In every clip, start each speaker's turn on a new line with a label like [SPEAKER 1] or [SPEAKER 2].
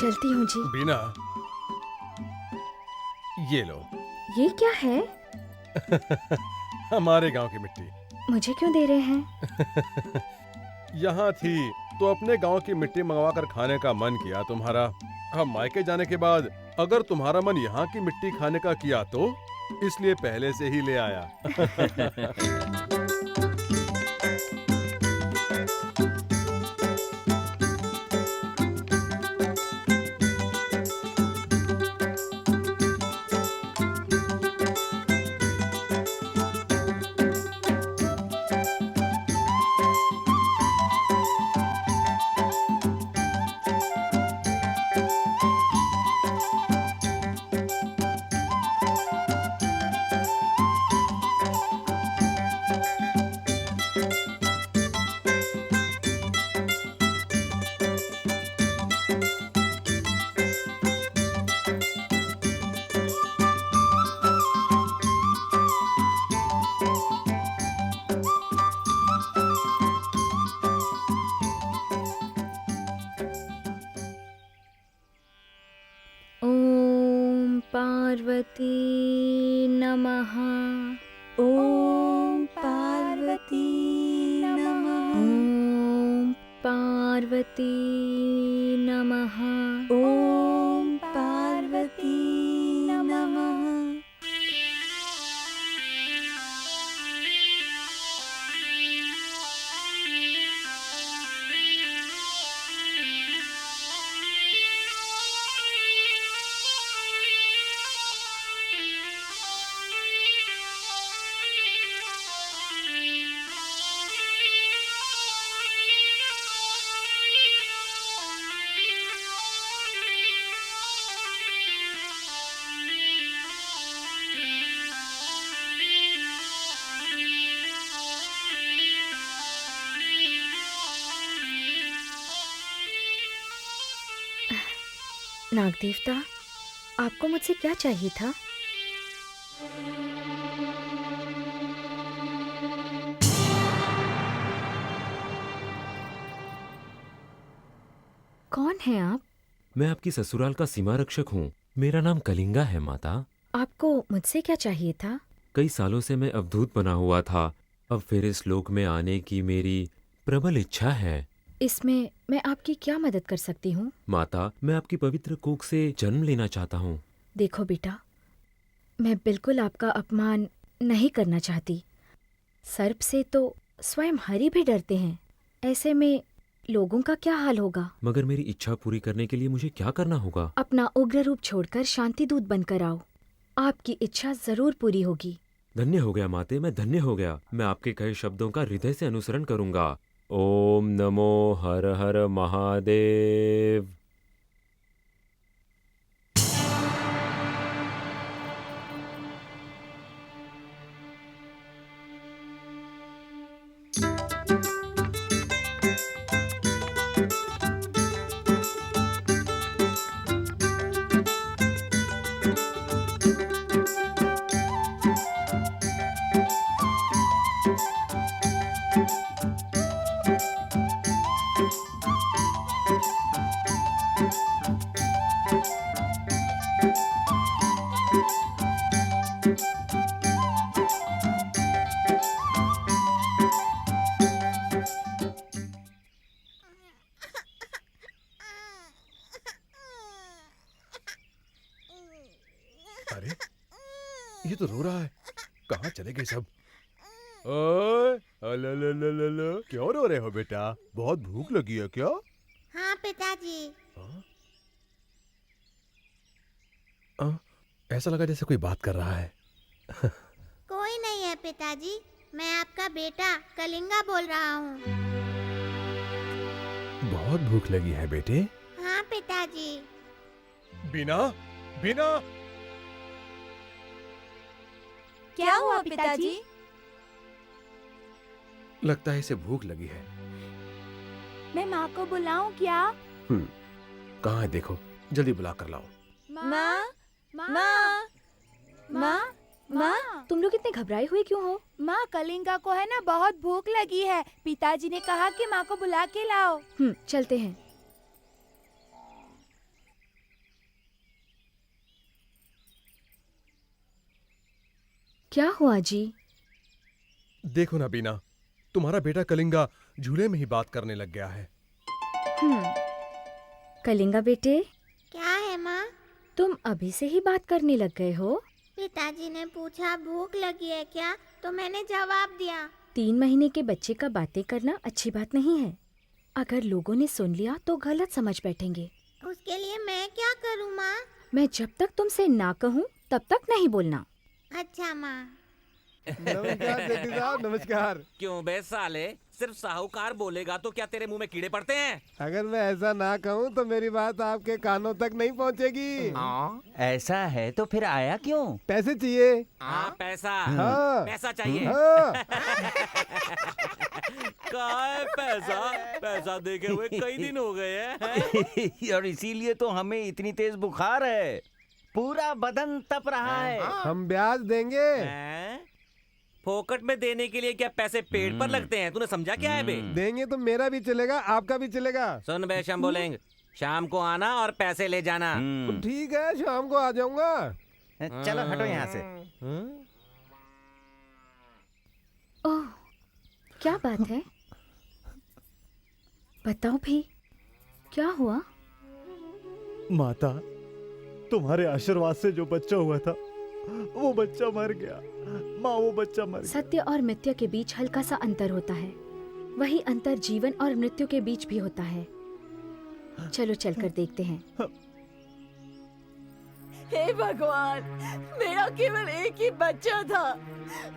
[SPEAKER 1] चलती हूँ जी।
[SPEAKER 2] बीना, ये लो।
[SPEAKER 1] ये क्या है?
[SPEAKER 2] हमारे गांव की मिट्टी।
[SPEAKER 1] मुझे क्यों दे रहे हैं?
[SPEAKER 2] यहाँ थी तो अपने गांव की मिट्टी मंगवा कर खाने का मन किया तुम्हारा। हम मायके जाने के बाद अगर तुम्हारा मन यहाँ की मिट्टी खाने का किया तो इसलिए पहले से ही ले आया।
[SPEAKER 1] ओम पार्वती नमः।
[SPEAKER 3] ओम पार्वती नमः।
[SPEAKER 1] ओम पार्वती नमः।
[SPEAKER 3] ओम पार्वती नमः।
[SPEAKER 1] नाग देवता, आपको मुझसे क्या चाहिए था? कौन है आप?
[SPEAKER 4] मैं आपकी ससुराल का सीमा रक्षक हूँ। मेरा नाम कलिंगा है माता।
[SPEAKER 1] आपको मुझसे क्या चाहिए था?
[SPEAKER 4] कई सालों से मैं अवधूत बना हुआ था। अब फिर इस लोक में आने की मेरी प्रबल इच्छा है।
[SPEAKER 1] इसमें मैं आपकी क्या मदद कर सकती हूँ?
[SPEAKER 4] माता, मैं आपकी पवित्र कोख से जन्म लेना चाहता हूँ।
[SPEAKER 1] देखो बेटा, मैं बिल्कुल आपका अपमान नहीं करना चाहती। सर्प से तो स्वयं हरि भी डरते हैं। ऐसे में लोगों का क्या हाल होगा?
[SPEAKER 4] मगर मेरी इच्छा पूरी करने के लिए मुझे क्या करना होगा?
[SPEAKER 1] अपना उग्र रूप छोड़कर शांति दूत बनकर आओ। आपकी इच्छा जरूर पूरी होगी।
[SPEAKER 4] धन्य हो गया माते, मैं धन्य हो गया। मैं आपके कहे शब्दों का हृदय से अनुसरण करूंगा। ओम नमो हर हर महादेव।
[SPEAKER 2] अरे, ये तो रो रहा है। कहाँ चले गए सब? ओए, अललललल, क्यों रो रहे हो बेटा? बहुत भूख लगी है क्या?
[SPEAKER 3] हाँ पिताजी।
[SPEAKER 2] ऐसा लगा जैसे कोई बात कर रहा है।
[SPEAKER 3] कोई नहीं है पिताजी, मैं आपका बेटा कलिंगा बोल रहा हूँ।
[SPEAKER 2] बहुत भूख लगी है बेटे।
[SPEAKER 3] हाँ पिताजी।
[SPEAKER 2] बीना, बीना,
[SPEAKER 5] क्या हुआ पिताजी?
[SPEAKER 2] लगता है इसे भूख लगी है।
[SPEAKER 5] मैं माँ को बुलाऊं क्या?
[SPEAKER 2] कहाँ है देखो, जल्दी बुला कर लाओ।
[SPEAKER 5] माँ, माँ, माँ, माँ,
[SPEAKER 1] तुम लोग इतने घबराए हुए क्यों हो?
[SPEAKER 5] माँ, कलिंगा को है ना बहुत भूख लगी है। पिताजी ने कहा कि माँ को बुला के लाओ।
[SPEAKER 1] चलते हैं। क्या हुआ जी?
[SPEAKER 2] देखो ना बीना, तुम्हारा बेटा कलिंगा झूले में ही बात करने लग गया है।
[SPEAKER 1] कलिंगा बेटे,
[SPEAKER 3] क्या है माँ?
[SPEAKER 1] तुम अभी से ही बात करने लग गए हो?
[SPEAKER 3] पिताजी ने पूछा भूख लगी है क्या, तो मैंने जवाब दिया।
[SPEAKER 1] 3 महीने के बच्चे का बातें करना अच्छी बात नहीं है। अगर लोगों ने सुन लिया तो गलत समझ बैठेंगे।
[SPEAKER 3] उसके लिए मैं क्या करूँ माँ?
[SPEAKER 1] मैं जब तक तुमसे ना कहूँ तब तक नहीं बोलना।
[SPEAKER 3] अच्छा माँ।
[SPEAKER 2] नमस्कार सेठी साहब, नमस्कार।
[SPEAKER 6] क्यों बे साले, सिर्फ साहूकार बोलेगा तो क्या तेरे मुंह में कीड़े पड़ते हैं?
[SPEAKER 7] अगर मैं ऐसा ना कहूँ तो मेरी बात आपके कानों तक नहीं पहुँचेगी।
[SPEAKER 8] ऐसा है तो फिर आया क्यों?
[SPEAKER 7] पैसे चाहिए।
[SPEAKER 6] हाँ पैसा।
[SPEAKER 7] हाँ।
[SPEAKER 6] पैसा चाहिए।
[SPEAKER 7] हाँ।
[SPEAKER 6] कहाँ है पैसा? पैसा देखे हुए कई दिन हो गए हैं।
[SPEAKER 8] और इसीलिए तो हमें इतनी तेज बुखार है, पूरा बदन तप रहा है।
[SPEAKER 7] हम ब्याज देंगे।
[SPEAKER 6] हैं? फोकट में देने के लिए क्या पैसे पेट पर लगते हैं? तूने समझा क्या है बे?
[SPEAKER 7] देंगे तो मेरा भी चलेगा, आपका भी चलेगा।
[SPEAKER 6] सुन बे शंभुलिंग, शाम को आना और पैसे ले जाना।
[SPEAKER 7] तो ठीक है, शाम को आ जाऊंगा।
[SPEAKER 8] चलो हटो यहाँ से।
[SPEAKER 1] ओह, क्या बात है? बताओ भी, क्या हुआ?
[SPEAKER 9] माता, तुम्हारे आशीर्वाद से जो बच्चा हुआ था वो बच्चा मर गया। माँ, वो बच्चा मर गया।
[SPEAKER 1] सत्य और मिथ्या के बीच हल्का सा अंतर होता है, वही अंतर जीवन और मृत्यु के बीच भी होता है। चलो चलकर देखते हैं।
[SPEAKER 5] हे भगवान, मेरा केवल एक ही बच्चा था,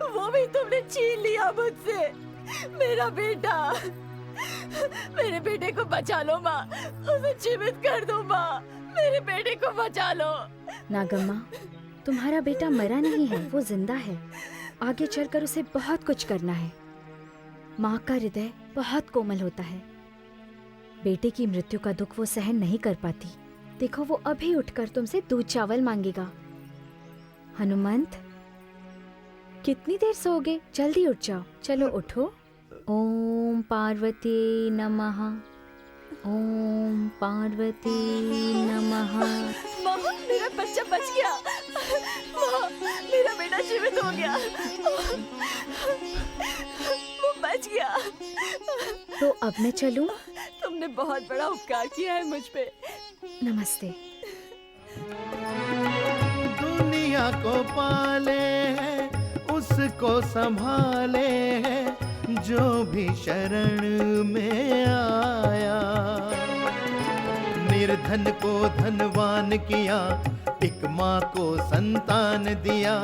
[SPEAKER 5] वो भी तुमने छीन लिया मुझसे। मेरा बेटा, मेरे बेटे को बचा लो माँ, उसे जीवित कर दो माँ, मेरे बेटे को बचा लो।
[SPEAKER 1] नागम्मा, तुम्हारा बेटा मरा नहीं है, वो जिंदा है। आगे चलकर उसे बहुत कुछ करना है। माँ का हृदय बहुत कोमल होता है। बेटे की मृत्यु का दुख वो सहन नहीं कर पाती। देखो, वो अभी उठकर तुमसे दूध चावल मांगेगा। हनुमंत, कितनी देर सोओगे? जल्दी उठ जाओ। चलो उठो। ओम पार्वती नमः, ओम पार्वती नमः।
[SPEAKER 5] माँ, मेरा बच्चा बच गया। माँ, मेरा बेटा जीवित हो गया। वो बच गया।
[SPEAKER 1] तो अब मैं चलूं?
[SPEAKER 5] तुमने बहुत बड़ा उपकार किया है मुझ पे।
[SPEAKER 1] नमस्ते।
[SPEAKER 10] दुनिया को पाले है, उसको संभाले है, जो भी शरण में आया। निर्धन को धनवान किया, एक माँ को संतान दिया,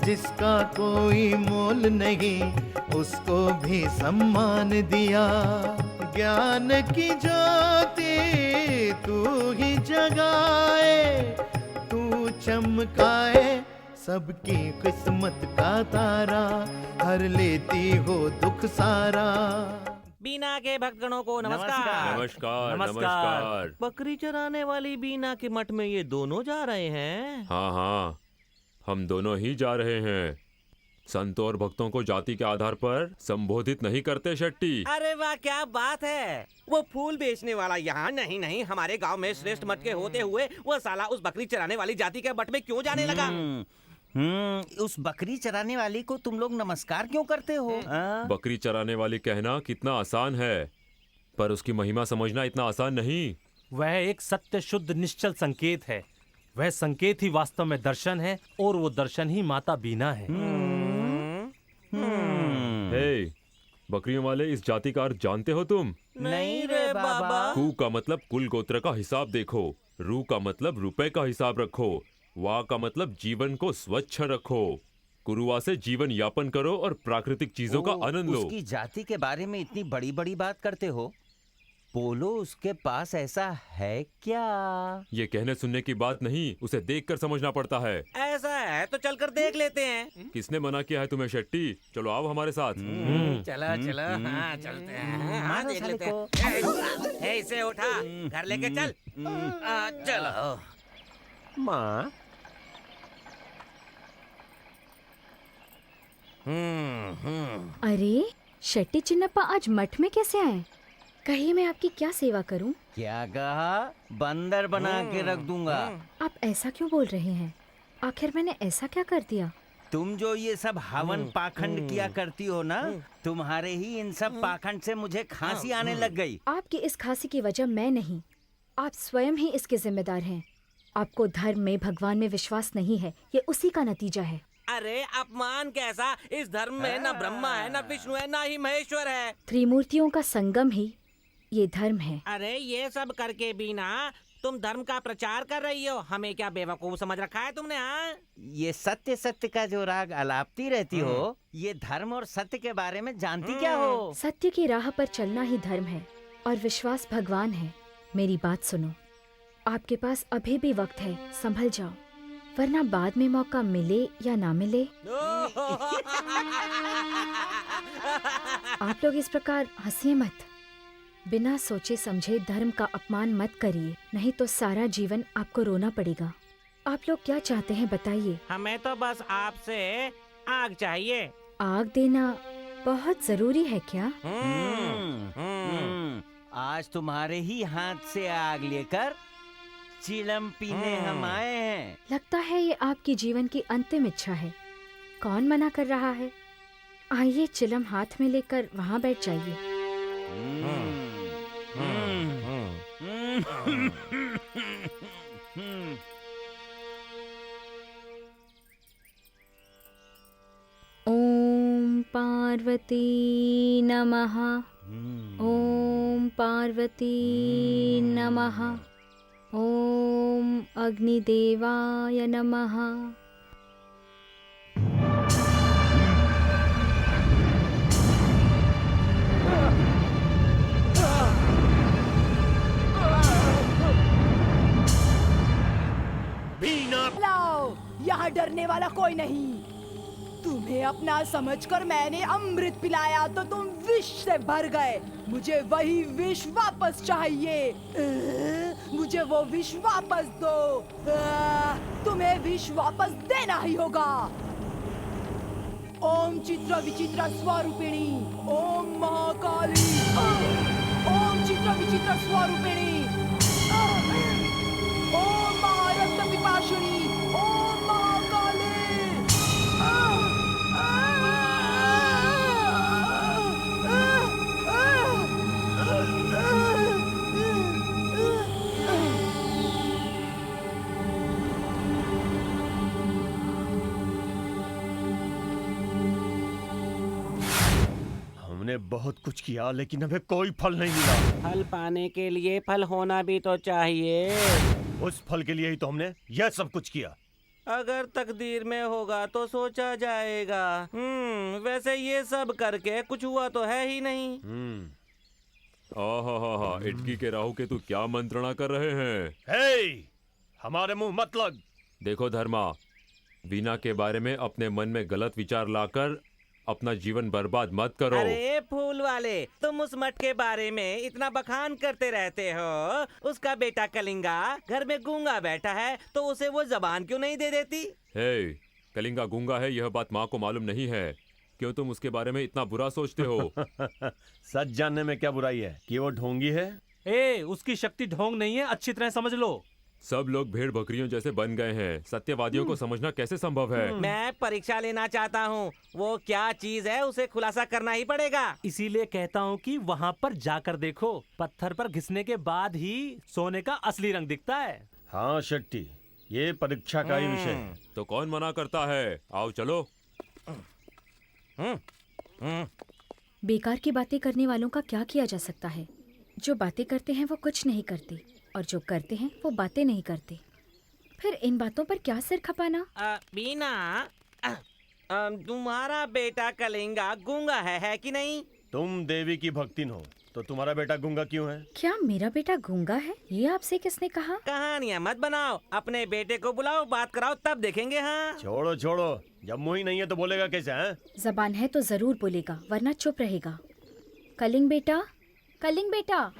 [SPEAKER 10] जिसका कोई मोल नहीं उसको भी सम्मान दिया। ज्ञान की ज्योति तू ही जगाए, तू चमकाए सबकी किस्मत का तारा, हर लेती हो दुख सारा।
[SPEAKER 6] बीना के भक्तगणों को नमस्कार।
[SPEAKER 4] नमस्कार नमस्कार।
[SPEAKER 6] बकरी चराने वाली बीना के मठ में ये दोनों जा रहे हैं?
[SPEAKER 4] हाँ हाँ, हम दोनों ही जा रहे हैं। संतों और भक्तों को जाति के आधार पर संबोधित नहीं करते शेट्टी।
[SPEAKER 6] अरे वाह, क्या बात है। वो फूल बेचने वाला यहाँ नहीं नहीं हमारे गांव में श्रेष्ठ मठ के होते हुए वो साला उस बकरी चराने वाली जाति के मठ में क्यों जाने लगा?
[SPEAKER 8] उस बकरी चराने वाली को तुम लोग नमस्कार क्यों करते हो?
[SPEAKER 4] बकरी चराने वाली कहना कितना आसान है, पर उसकी महिमा समझना इतना आसान नहीं।
[SPEAKER 11] वह एक सत्य शुद्ध निश्चल संकेत है। वह संकेत ही वास्तव में दर्शन है, और वो दर्शन ही माता बीना है।
[SPEAKER 4] हे, बकरियों वाले, इस जाति का अर्थ जानते हो तुम?
[SPEAKER 6] नहीं रे बाबा।
[SPEAKER 4] कु का मतलब कुल गोत्र का हिसाब देखो, रू का मतलब रुपए का हिसाब रखो, वा का मतलब जीवन को स्वच्छ रखो। कुरुआ से जीवन यापन करो और प्राकृतिक चीजों का आनंद लो।
[SPEAKER 8] उसकी जाति के बारे में इतनी बड़ी बड़ी बात करते हो, बोलो उसके पास ऐसा है क्या?
[SPEAKER 4] ये कहने सुनने की बात नहीं, उसे देखकर समझना पड़ता है।
[SPEAKER 6] ऐसा है तो चलकर देख लेते हैं।
[SPEAKER 4] किसने मना किया है तुम्हें शेट्टी? चलो आओ हमारे साथ।
[SPEAKER 6] चलो चलो, हाँ चलते हैं। हाँ देख लेते हैं। ए, इसे उठा, घर लेके चल। चलो।
[SPEAKER 7] माँ,
[SPEAKER 1] अरे, शेट्टी चिन्नप्पा आज मठ में कैसे आए? कहिए, मैं आपकी क्या सेवा करूं?
[SPEAKER 8] क्या कहा? बंदर बना के रख दूंगा।
[SPEAKER 1] आप ऐसा क्यों बोल रहे हैं? आखिर मैंने ऐसा क्या कर दिया?
[SPEAKER 8] तुम जो ये सब हवन पाखंड किया करती हो ना, तुम्हारे ही इन सब पाखंड से मुझे खांसी आने लग गई।
[SPEAKER 1] आपकी इस खांसी की वजह मैं नहीं, आप स्वयं ही इसके जिम्मेदार हैं। आपको धर्म में, भगवान में विश्वास नहीं है, ये उसी का नतीजा है।
[SPEAKER 6] अरे अपमान कैसा? इस धर्म में न ब्रह्मा है, न विष्णु है, न ही महेश्वर है।
[SPEAKER 1] त्रिमूर्तियों का संगम ही ये धर्म है।
[SPEAKER 6] अरे ये सब करके भी ना तुम धर्म का प्रचार कर रही हो। हमें क्या बेवकूफ समझ रखा है तुमने? हाँ,
[SPEAKER 8] ये सत्य सत्य का जो राग अलापती रहती हो, ये धर्म और सत्य के बारे में जानती क्या हो?
[SPEAKER 1] सत्य की राह पर चलना ही धर्म है और विश्वास भगवान है। मेरी बात सुनो, आपके पास अभी भी वक्त है, संभल जाओ, वरना बाद में मौका मिले या ना मिले। आप लोग इस प्रकार हंसिए मत। बिना सोचे समझे धर्म का अपमान मत करिए, नहीं तो सारा जीवन आपको रोना पड़ेगा। आप लोग क्या चाहते हैं बताइए?
[SPEAKER 6] हमें तो बस आपसे आग चाहिए।
[SPEAKER 1] आग देना बहुत जरूरी है क्या?
[SPEAKER 8] आज तुम्हारे ही हाथ से आग लेकर चिलम पीने हम आए हैं।
[SPEAKER 1] लगता है ये आपकी जीवन की अंतिम इच्छा है। कौन मना कर रहा है? आइए चिलम हाथ में लेकर वहाँ बैठ जाइए। ओम पार्वती नमः। ओम पार्वती नमः। ओम अग्निदेवाय नमः।
[SPEAKER 5] लाओ, यहाँ डरने वाला कोई नहीं। तुम्हें अपना समझकर मैंने अमृत पिलाया तो तुम विष से भर गए। मुझे वही विष वापस चाहिए। मुझे वो विष वापस दो। तुम्हें विष वापस देना ही होगा। ओम चित्र विचित्र स्वरूपिणी, ओम महाकाली, ओम चित्र विचित्र स्वरूपिणी, ओम महारत्न पिपाशिनी, ओम महाकाली।
[SPEAKER 9] हमने बहुत कुछ किया लेकिन हमें कोई फल नहीं मिला।
[SPEAKER 6] फल पाने के लिए फल होना भी तो चाहिए।
[SPEAKER 9] उस फल के लिए ही तो हमने यह सब कुछ किया।
[SPEAKER 6] अगर तकदीर में होगा तो सोचा जाएगा। वैसे ये सब करके कुछ हुआ तो है ही नहीं।
[SPEAKER 4] आहा, इटकी के राहु के तू क्या मंत्रणा कर रहे हैं?
[SPEAKER 9] हे, हमारे मुंह मत लग।
[SPEAKER 4] देखो धर्मा, बीना के बारे में अपने मन में गलत विचार लाकर अपना जीवन बर्बाद मत करो।
[SPEAKER 6] अरे फूल वाले, तुम उस मठ के बारे में इतना बखान करते रहते हो। उसका बेटा कलिंगा घर में गूंगा बैठा है तो उसे वो जबान क्यों नहीं दे देती?
[SPEAKER 4] हे, कलिंगा गूंगा है यह बात माँ को मालूम नहीं है। क्यों तुम उसके बारे में इतना बुरा सोचते हो?
[SPEAKER 9] सच जानने में क्या बुराई है कि वो ढोंगी है?
[SPEAKER 11] उसकी शक्ति ढोंग नहीं है, अच्छी तरह समझ लो।
[SPEAKER 4] सब लोग भेड़ बकरियों जैसे बन गए हैं। सत्यवादियों को समझना कैसे संभव है?
[SPEAKER 6] मैं परीक्षा लेना चाहता हूँ। वो क्या चीज है उसे खुलासा करना ही पड़ेगा।
[SPEAKER 11] इसीलिए कहता हूँ कि वहाँ पर जाकर देखो। पत्थर पर घिसने के बाद ही सोने का असली रंग दिखता है।
[SPEAKER 9] हाँ शेट्टी, ये परीक्षा का ही विषय है।
[SPEAKER 4] तो कौन मना करता है? आओ चलो।
[SPEAKER 1] बेकार की बातें करने वालों का क्या किया जा सकता है? जो बातें करते हैं वो कुछ नहीं करते और जो करते हैं वो बातें नहीं करते। फिर इन बातों पर क्या सिर खपाना?
[SPEAKER 6] बीना, तुम्हारा बेटा कलिंगा गूंगा है कि नहीं?
[SPEAKER 9] तुम देवी की भक्तिन हो तो तुम्हारा बेटा गूंगा क्यों है?
[SPEAKER 1] क्या मेरा बेटा गूंगा है? ये आपसे किसने कहा?
[SPEAKER 6] कहानियाँ मत बनाओ, अपने बेटे को बुलाओ, बात कराओ, तब देखेंगे। हाँ
[SPEAKER 9] छोड़ो छोड़ो, जब मुंह ही नहीं है तो बोलेगा कैसे? हैं?
[SPEAKER 1] जबान है तो जरूर बोलेगा, वरना चुप रहेगा। कलिंग बेटा, कलिंग बेटा।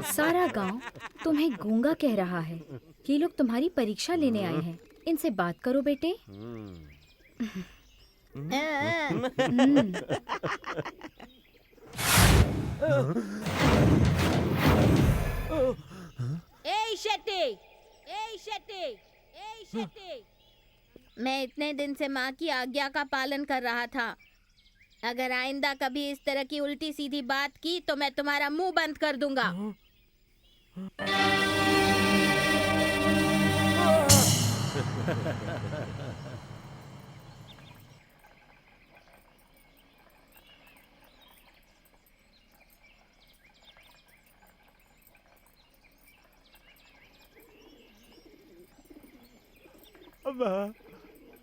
[SPEAKER 1] सारा गांव तुम्हें गूंगा कह रहा है। ये लोग तुम्हारी परीक्षा लेने आए हैं। इनसे बात करो बेटे।
[SPEAKER 3] ए शेट्टी, मैं इतने दिन से माँ की आज्ञा का पालन कर रहा था। अगर आइंदा कभी इस तरह की उल्टी सीधी बात की तो मैं तुम्हारा मुंह बंद कर दूंगा।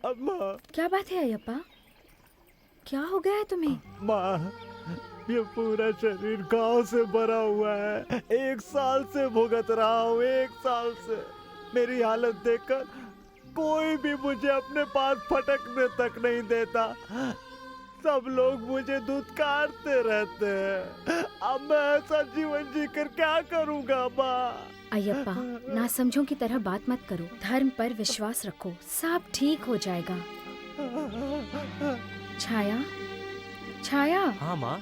[SPEAKER 9] अम्मा,
[SPEAKER 1] क्या बात है अयप्पा? क्या हो गया है तुम्हें?
[SPEAKER 9] माँ, ये पूरा शरीर घाव से भरा हुआ है। 1 साल से भुगत रहा हूँ, 1 साल से। मेरी हालत देखकर कोई भी मुझे अपने पास फटकने तक नहीं देता। सब लोग मुझे धुतकारते रहते हैं। अब मैं ऐसा जीवन जीकर क्या करूँगा माँ?
[SPEAKER 1] अयप्पा, ना समझों की तरह बात मत करो। धर्म पर विश्वास रखो, सब ठीक हो जाएगा। छाया, छाया।
[SPEAKER 11] हाँ माँ।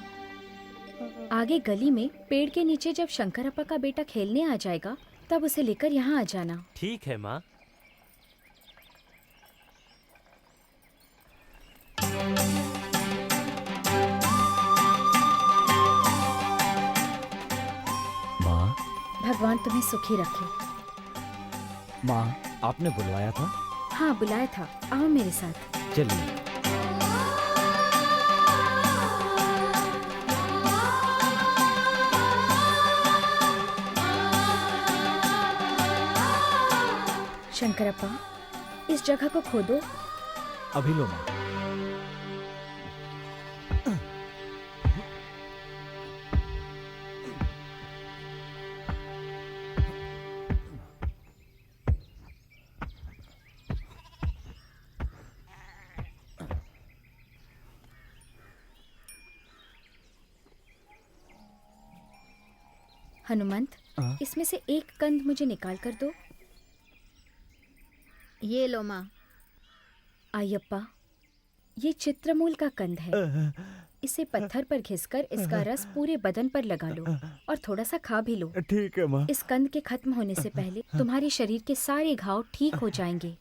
[SPEAKER 1] आगे गली में पेड़ के नीचे जब शंकरप्पा का बेटा खेलने आ जाएगा तब उसे लेकर यहाँ आ जाना।
[SPEAKER 11] ठीक है माँ।
[SPEAKER 12] माँ,
[SPEAKER 1] भगवान तुम्हें सुखी रखे।
[SPEAKER 12] माँ, आपने बुलवाया था?
[SPEAKER 1] हाँ, बुलाया था। आओ मेरे साथ।
[SPEAKER 12] चलिए।
[SPEAKER 1] शंकरप्पा, इस जगह को खोदो।
[SPEAKER 12] अभी लो माँ।
[SPEAKER 1] हनुमंत, इसमें से एक कंद मुझे निकाल कर दो।
[SPEAKER 3] ये लो माँ।
[SPEAKER 1] अयप्पा, ये चित्रमूल का कंद है। इसे पत्थर पर घिसकर इसका रस पूरे बदन पर लगा लो और थोड़ा सा खा भी लो।
[SPEAKER 9] ठीक है माँ।
[SPEAKER 1] इस कंद के खत्म होने से पहले तुम्हारे शरीर के सारे घाव ठीक हो जाएंगे।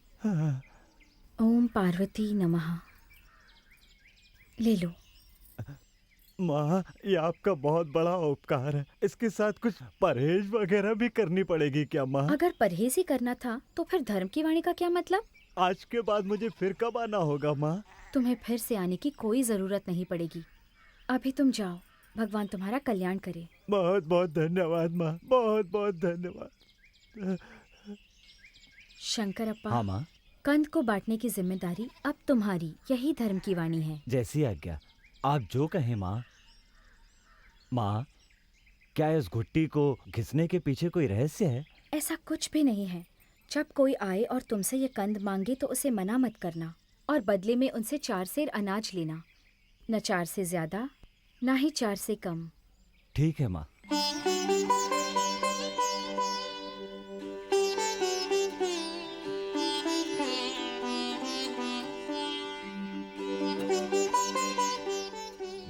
[SPEAKER 1] ओम पार्वती नमः। ले लो।
[SPEAKER 9] माँ, ये आपका बहुत बड़ा उपकार है। इसके साथ कुछ परहेज वगैरह भी करनी पड़ेगी क्या माँ?
[SPEAKER 1] अगर परहेज ही करना था तो फिर धर्म की वाणी का क्या मतलब?
[SPEAKER 9] आज के बाद मुझे फिर कब आना होगा माँ?
[SPEAKER 1] तुम्हें फिर से आने की कोई जरूरत नहीं पड़ेगी। अभी तुम जाओ। भगवान तुम्हारा कल्याण करे।
[SPEAKER 9] बहुत बहुत धन्यवाद माँ, बहुत बहुत धन्यवाद।
[SPEAKER 1] शंकरप्पा,
[SPEAKER 12] हाँ माँ।
[SPEAKER 1] कंद को बांटने की जिम्मेदारी अब तुम्हारी। यही धर्म की वाणी है।
[SPEAKER 12] जैसी आज्ञा। आप जो कहें माँ। माँ, क्या इस घुट्टी को घिसने के पीछे कोई रहस्य है?
[SPEAKER 1] ऐसा कुछ भी नहीं है। जब कोई आए और तुमसे ये कंद मांगे तो उसे मना मत करना और बदले में उनसे 4 सेर अनाज लेना। न 4 से ज्यादा, ना ही 4 से कम।
[SPEAKER 12] ठीक है माँ।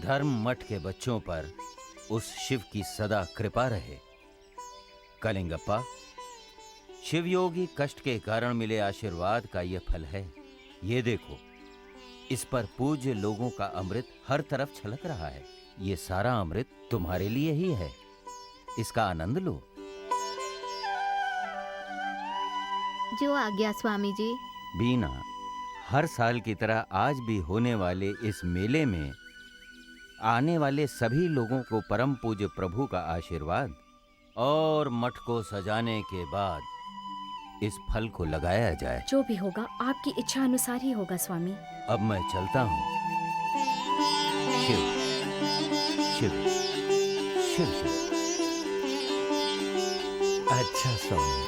[SPEAKER 8] धर्म मठ के बच्चों पर उस शिव की सदा कृपा रहे। कलिंगप्पा, शिव योगी कष्ट के कारण मिले आशीर्वाद का यह फल है। ये देखो, इस पर पूज्य लोगों का अमृत हर तरफ छलक रहा है। ये सारा अमृत तुम्हारे लिए ही है। इसका आनंद लो।
[SPEAKER 3] जो आज्ञा स्वामी जी।
[SPEAKER 8] बीना, हर साल की तरह आज भी होने वाले इस मेले में आने वाले सभी लोगों को परम पूज्य प्रभु का आशीर्वाद और मठ को सजाने के बाद इस फल को लगाया जाए।
[SPEAKER 1] जो भी होगा आपकी इच्छा अनुसार ही होगा स्वामी।
[SPEAKER 8] अब मैं चलता हूँ। शिव शिव शिव शिव।
[SPEAKER 12] अच्छा स्वामी।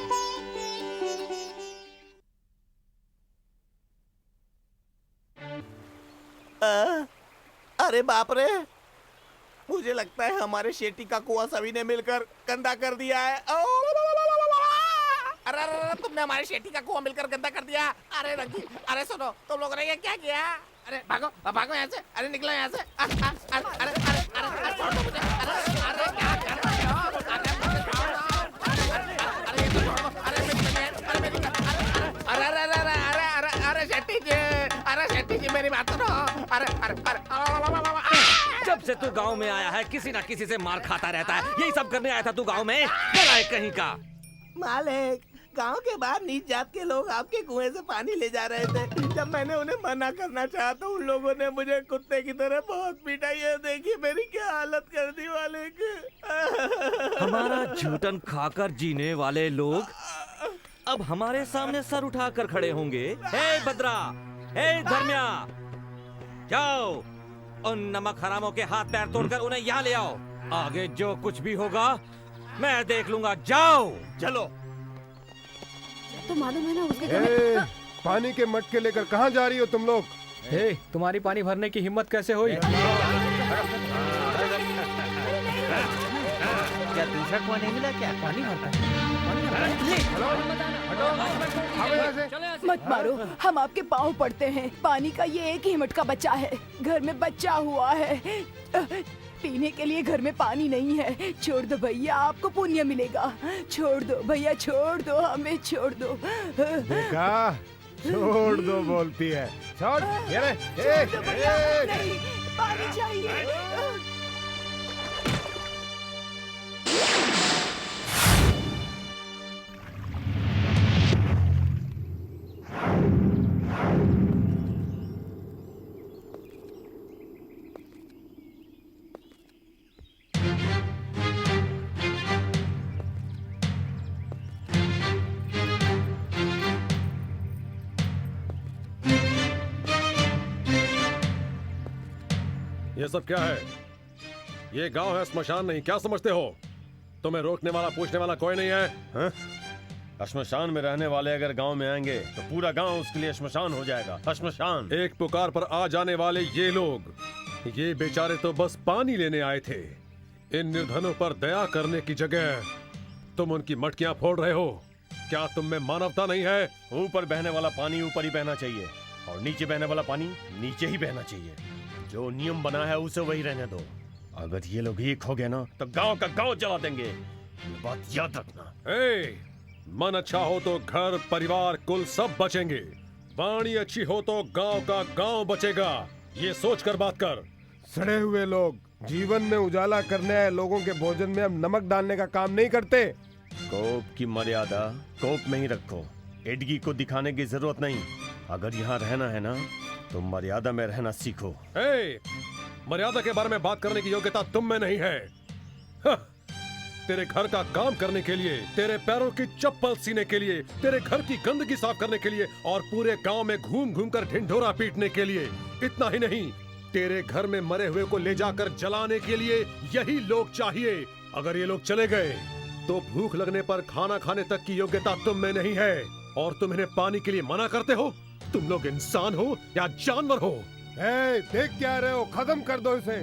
[SPEAKER 13] अरे बाप रे, मुझे लगता है हमारे शेट्टी का कुआं सभी ने मिलकर गंदा कर दिया है। अरे अरे, तुमने हमारे शेट्टी का कुआं मिलकर गंदा कर दिया। अरे रंगी, अरे सुनो, तुम लोगों ने ये क्या किया? अरे भागो भागो यहाँ से। अरे निकलो यहाँ से। अरे अरे अरे अरे छोड़ दो मुझे। अरे क्या कर रहे हो? अरे मुझे छोड़ो। अरे ये तो छोड़ दो। अरे मेरी बहन, अरे मेरी अरे शेट्टी जी मेरी बात सुनो।
[SPEAKER 6] जब से तू गांव में आया है किसी ना किसी से मार खाता रहता है। यही सब करने आया था तू गांव में? गया कहीं का।
[SPEAKER 13] मालिक, गांव के बाहर नीच जात के लोग आपके कुएं से पानी ले जा रहे थे। जब मैंने उन्हें मना करना चाहा तो उन लोगों ने मुझे कुत्ते की तरह बहुत पीटा। ये देखिए मेरी क्या हालत कर दी मालिक।
[SPEAKER 6] हमारा झूठन खाकर जीने वाले लोग अब हमारे सामने सर उठाकर खड़े होंगे। हे भद्रा, हे धर्म्या, जाओ उन नमक हरामों के हाथ पैर तोड़कर उन्हें यहाँ ले आओ। आगे जो कुछ भी होगा मैं देख लूंगा। जाओ।
[SPEAKER 13] चलो।
[SPEAKER 5] तो मालूम है ना उसके
[SPEAKER 7] ए, पानी के मटके लेकर कहाँ जा रही हो तुम लोग?
[SPEAKER 14] तुम्हारी पानी भरने की हिम्मत कैसे हुई?
[SPEAKER 8] क्या दूसरा कुआं नहीं मिला क्या?
[SPEAKER 14] पानी भरता है।
[SPEAKER 5] मत मारो, हम आपके पाँव पड़ते हैं। पानी का ये एक ही मटका बचा है। घर में बच्चा हुआ है, पीने के लिए घर में पानी नहीं है। छोड़ दो भैया, आपको पुण्य मिलेगा। छोड़ दो भैया, छोड़ दो, हमें छोड़ दो।
[SPEAKER 7] देखा, छोड़ दो बोलती है। छोड़, ये ले,
[SPEAKER 5] छोड़ दो भैया, नहीं, पानी चाहिए।
[SPEAKER 2] ये सब क्या है? ये गांव है, श्मशान नहीं। क्या समझते हो? तुम्हें रोकने वाला पूछने वाला कोई नहीं है? हाँ?
[SPEAKER 15] श्मशान में रहने वाले अगर गांव में आएंगे तो पूरा गांव उसके लिए श्मशान हो जाएगा। श्मशान।
[SPEAKER 2] एक पुकार पर आ जाने वाले ये लोग, ये बेचारे तो बस पानी लेने आए थे। इन निर्धनों पर दया करने की जगह तुम उनकी मटकियां फोड़ रहे हो। क्या तुम में मानवता नहीं है?
[SPEAKER 15] ऊपर बहने वाला पानी ऊपर ही बहना चाहिए और नीचे बहने वाला पानी नीचे ही बहना चाहिए। जो नियम बना है उसे वही रहने दो। अगर ये लोग एक हो गए ना तो गांव का गांव जला देंगे। ये बात याद रखना।
[SPEAKER 2] मन अच्छा हो तो घर परिवार कुल सब बचेंगे। वाणी अच्छी हो तो गांव का गांव बचेगा। ये सोच कर बात कर।
[SPEAKER 7] सड़े हुए लोग जीवन में उजाला करने आए लोगों के भोजन में अब नमक डालने का काम नहीं करते।
[SPEAKER 15] कोप की मर्यादा कोप में ही रखो। एडगी को दिखाने की जरूरत नहीं। अगर यहाँ रहना है ना तो मर्यादा में रहना सीखो।
[SPEAKER 2] मर्यादा के बारे में बात करने की योग्यता तुम में नहीं है। तेरे घर का काम करने के लिए, तेरे पैरों की चप्पल सीने के लिए, तेरे घर की गंदगी साफ करने के लिए और पूरे गांव में घूम घूम कर ढिंढोरा पीटने के लिए। इतना ही नहीं, तेरे घर में मरे हुए को ले जाकर जलाने के लिए यही लोग चाहिए। अगर ये लोग चले गए तो भूख लगने पर खाना खाने तक की योग्यता तुम में नहीं है और तुम इन्हें पानी के लिए मना करते हो। तुम लोग इंसान हो या जानवर हो?
[SPEAKER 7] देख क्या रहे हो? खत्म कर दो इसे।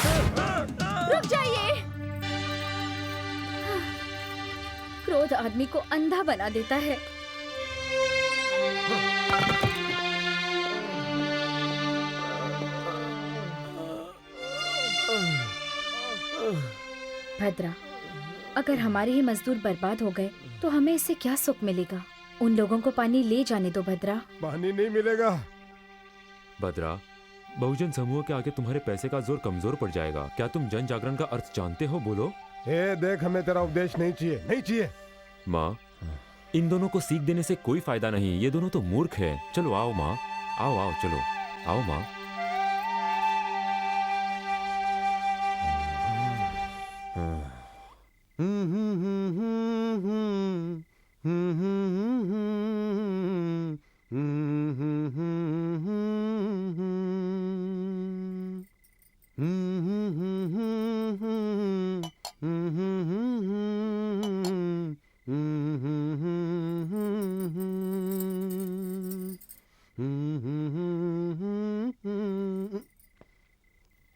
[SPEAKER 3] रुक जाइए।
[SPEAKER 1] क्रोध आदमी को अंधा बना देता है। भद्रा, अगर हमारे ही मजदूर बर्बाद हो गए तो हमें इससे क्या सुख मिलेगा? उन लोगों को पानी ले जाने दो भद्रा।
[SPEAKER 7] पानी नहीं मिलेगा।
[SPEAKER 4] भद्रा, बहुजन समूह के आगे तुम्हारे पैसे का जोर कमजोर पड़ जाएगा। क्या तुम जन जागरण का अर्थ जानते हो? बोलो।
[SPEAKER 7] देख, हमें तेरा उपदेश नहीं चाहिए, नहीं चाहिए।
[SPEAKER 4] माँ, इन दोनों को सीख देने से कोई फायदा नहीं। ये दोनों तो मूर्ख हैं। चलो आओ माँ, आओ आओ, चलो आओ माँ।